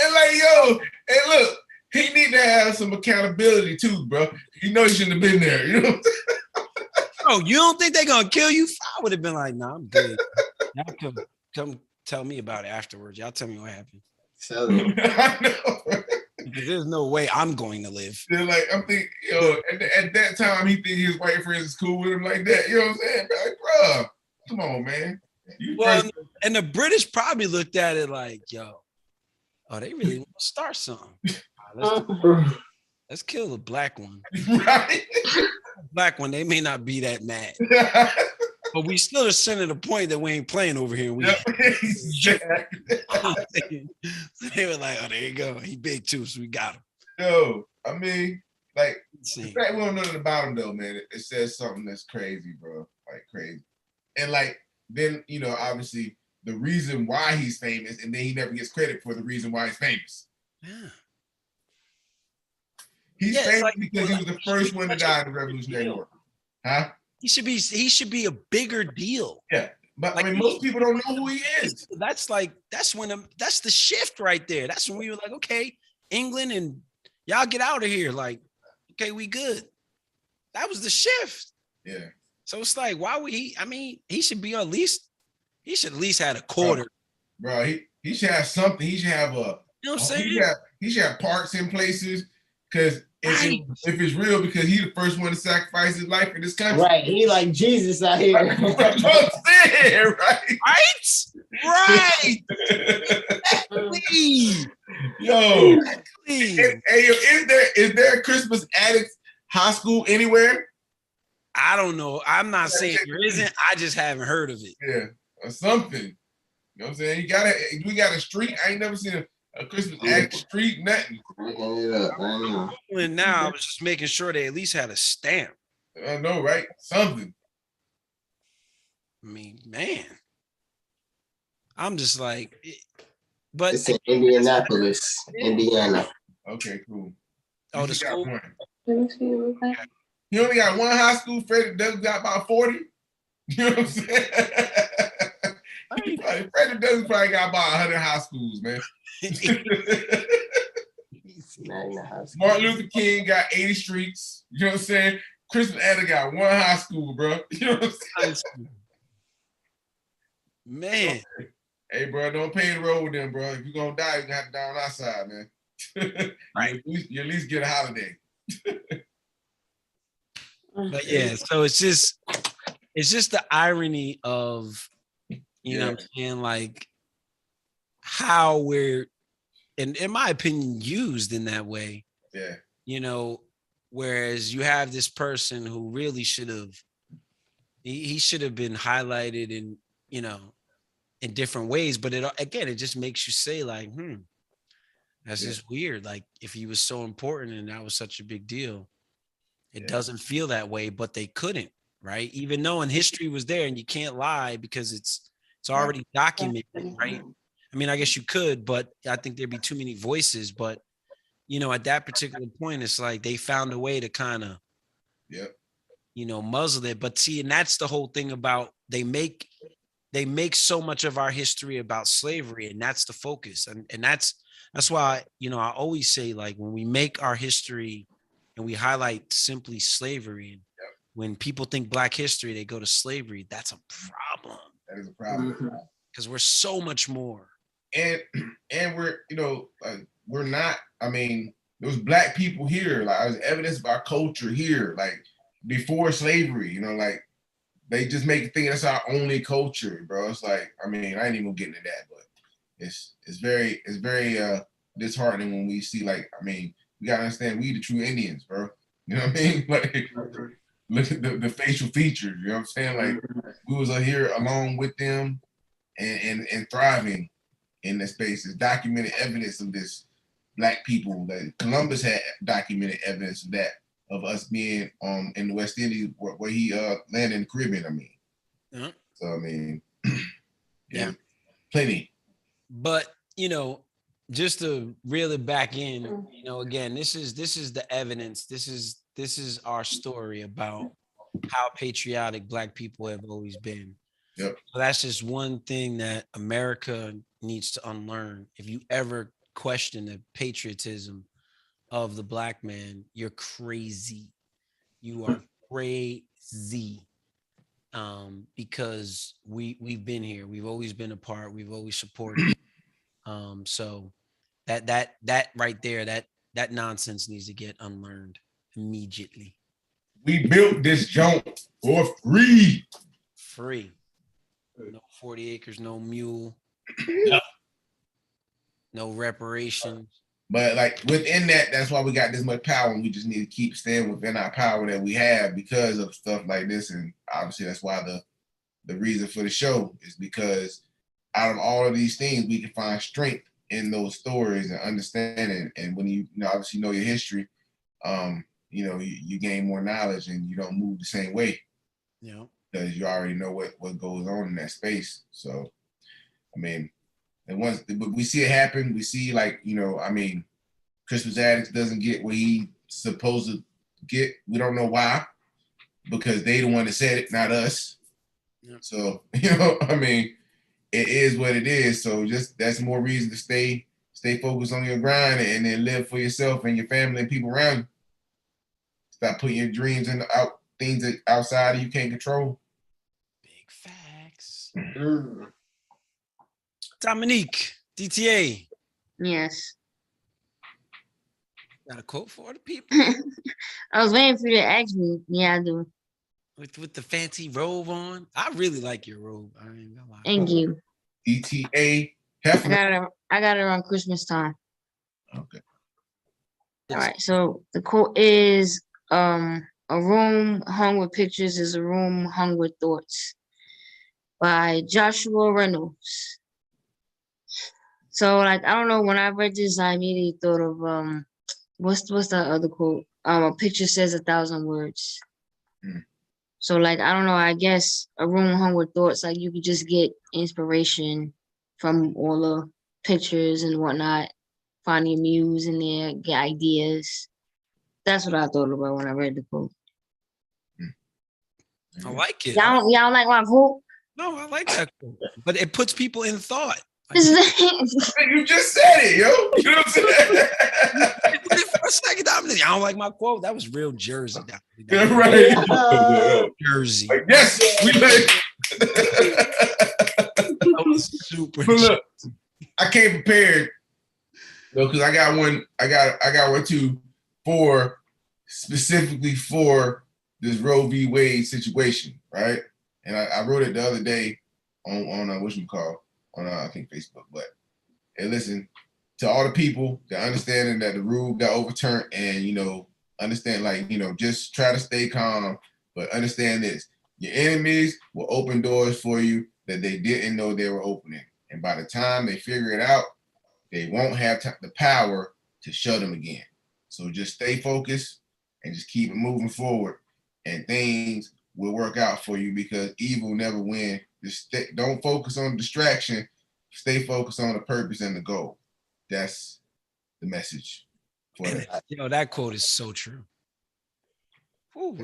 And like, yo, and look, he need to have some accountability too, bro. You know he shouldn't have been there. You know. Bro, you don't think they're gonna kill you? I would have been like, nah, I'm good. Y'all come tell me about it afterwards. Y'all tell me what happened. I know. Because there's no way I'm going to live. They're like, I'm thinking, yo, at that time, he think his white friends is cool with him like that. You know what I'm saying? Like, bro, come on, man. And the British probably looked at it like, yo, oh, they really want to start something. Let's kill the black one. Right? Black one, they may not be that mad. But we still are sending the point that we ain't playing over here. Exactly. So they were like, oh, there you go. He big too, so we got him. Yo, I mean, like, See. the fact we don't know nothing about him though, man, it says something that's crazy, bro. Like crazy. And like, then, you know, obviously the reason why he's famous, and then he never gets credit for the reason why he's famous. Yeah. He's famous like, because he was the first one to die in the Revolutionary War. Huh? He should be a bigger deal. Yeah. But Like, I mean, most people don't know who he is. That's the shift right there. That's when we were like, okay, England and y'all get out of here. Like, okay, we good. That was the shift. Yeah. So it's like, why would he? I mean, he should at least had a quarter. Bro, he should have something. He should have a. You know what I'm saying? He should have parks in places because if it's real, because he the first one to sacrifice his life in this country. Right. He like Jesus out here. That's what I'm saying, right? Right. Exactly. Yo. Exactly. Hey, is there a Christmas Addicts high school anywhere? I don't know. I'm not saying there isn't. I just haven't heard of it. Yeah, or something. You know what I'm saying? We got a street. I ain't never seen a Christmas Addict street, nothing. And now I was just making sure they at least had a stamp. I know, right? Something. I mean, man. I'm just like, but it's in Indianapolis, Indiana. Okay, cool. Oh, the school. He only got one high school. Frederick Douglass got about 40. You know what I'm saying? Frederick Douglass probably got about 100 high schools, man. Martin Luther King got 80 streets. You know what I'm saying? Christmas Adder got one high school, bro. You know what I'm saying? Man. Hey, bro, don't pay the road with them, bro. If you're going to die, you're going to have to die on our side, man. Right. You at least get a holiday. But yeah, so it's just the irony of, you know what I'm saying, like how we're, in my opinion, used in that way. Yeah. You know, whereas you have this person who really he should have been highlighted in, you know, in different ways. But it just makes you say like, that's just weird. Like if he was so important and that was such a big deal, it doesn't feel that way, but they couldn't, right? Even though in history was there, and you can't lie because it's already documented, right? I mean, I guess you could, but I think there'd be too many voices. But, you know, at that particular point, it's like they found a way to kind of, you know, muzzle it. But see, and that's the whole thing about they make so much of our history about slavery, and that's the focus. And that's why, you know, I always say, like, when we make our history and we highlight simply slavery, and when people think Black history, they go to slavery, that's a problem. That is a problem. Because we're so much more. And we're, you know, like, we're not, I mean, there was Black people here, like there's evidence of our culture here, like before slavery, you know, like they just make it think that's our only culture, bro. It's like, I mean, I ain't even getting into that, but it's very disheartening when we see, like, I mean, you gotta understand, we the true Indians, bro. You know what I mean? Like, look at the facial features, you know what I'm saying? Like, we was here along with them and thriving in the space. There's documented evidence of this. Black people, that Columbus had documented evidence of that, of us being in the West Indies where he landed in the Caribbean, I mean. So, I mean, plenty. But, you know, just to reel it back in, you know, again, this is the evidence. This is our story about how patriotic Black people have always been. Yep. So that's just one thing that America needs to unlearn. If you ever question the patriotism of the black man, you're crazy. You are crazy. Because we've been here. We've always been a part. We've always supported. So that right there, that nonsense needs to get unlearned immediately. We built this joint for free. Free. No 40 acres, no mule. No reparations. But like within that, that's why we got this much power, and we just need to keep staying within our power that we have because of stuff like this. And obviously that's why the reason for the show is because out of all of these things, we can find strength in those stories and understanding. And when you obviously know your history, you gain more knowledge and you don't move the same way. Yeah. Because you already know what goes on in that space. So, I mean, and once we see it happen, we see Christmas Addicts doesn't get what he's supposed to get. We don't know why, because they the one that said it, not us. Yeah. So, it is what it is. So just that's more reason to stay focused on your grind and then live for yourself and your family and people around you. Stop putting your dreams in things that outside you can't control. Big facts. Dominique, DTA. Yes. Got a quote for the people? I was waiting for you to ask me. Yeah, I do. With the fancy robe on. I really like your robe. I ain't gonna lie. Thank you. DTA. I got it around Christmas time. Okay. All right. So the quote is a room hung with pictures is a room hung with thoughts by Joshua Reynolds. So I don't know, when I read this, I immediately thought of what's that other quote? A picture says 1,000 words. So I don't know, I guess a room hung with thoughts, you could just get inspiration from all the pictures and whatnot, find your muse in there, get ideas. That's what I thought about when I read the quote. I like it. Y'all don't like my quote? No, I like that quote. But it puts people in thought. You just said it, yo. You know what I'm saying? For a second, I don't like my quote. That was real Jersey. Right. Jersey. Yes, we like. That was super. But look, I came prepared though, because I got one too specifically for this Roe v. Wade situation, right? And I wrote it the other day on I think Facebook. But hey, listen, to all the people that understanding that the rule got overturned, and understand, just try to stay calm, but understand this: your enemies will open doors for you that they didn't know they were opening, and by the time they figure it out, they won't have the power to shut them again. So just stay focused and just keep it moving forward, and things will work out for you, because evil never win. Just don't focus on distraction. Stay focused on the purpose and the goal. That's the message for that. That quote is so true. Who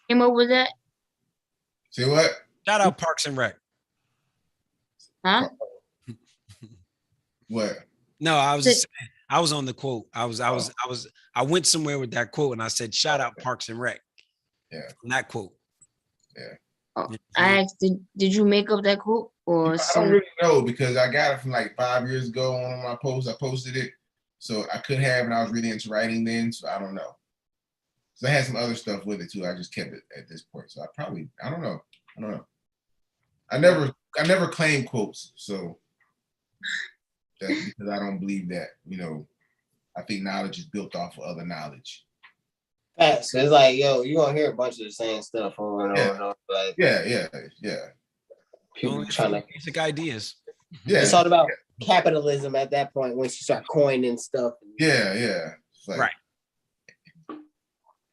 came up with that? Say what? Shout out Parks and Rec. Huh? What? No, I was on the quote. I went somewhere with that quote and I said, shout out Parks and Rec. Yeah. From that quote. Yeah. Oh, I asked, did you make up that quote? Or I don't really know, because I got it from 5 years ago on my post. I posted it. So I could have, and I was really into writing then, so I don't know. So I had some other stuff with it too. I just kept it at this point. So I don't know. I never claim quotes, so that's because I don't believe that, I think knowledge is built off of other knowledge. Facts. So it's you're gonna hear a bunch of the same stuff over and over and over. Yeah. People trying to basic ideas. Yeah. It's all about capitalism at that point once you start coining stuff. Yeah. It's right.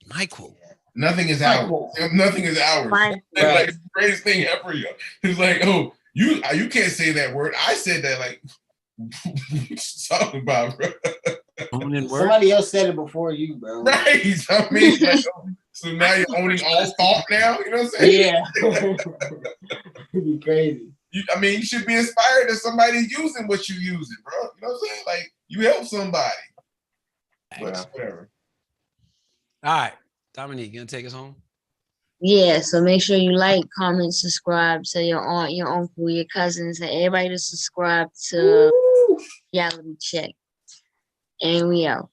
My quote. Nothing is ours. Nothing is ours. Right. Like the greatest thing ever. It's oh, you can't say that word. I said that. What you talking about, bro? Somebody else said it before you, bro. Right. So now you're owning all thought now. You know what I'm saying? Yeah. It'd be crazy. I mean, you should be inspired that somebody's using what you using, bro. You know what I'm saying? Like, you help somebody. But whatever. All right, Dominique, you gonna take us home? Yeah, so make sure you like, comment, subscribe, tell your aunt, your uncle, your cousins, and everybody to subscribe to Reality Check. And we out.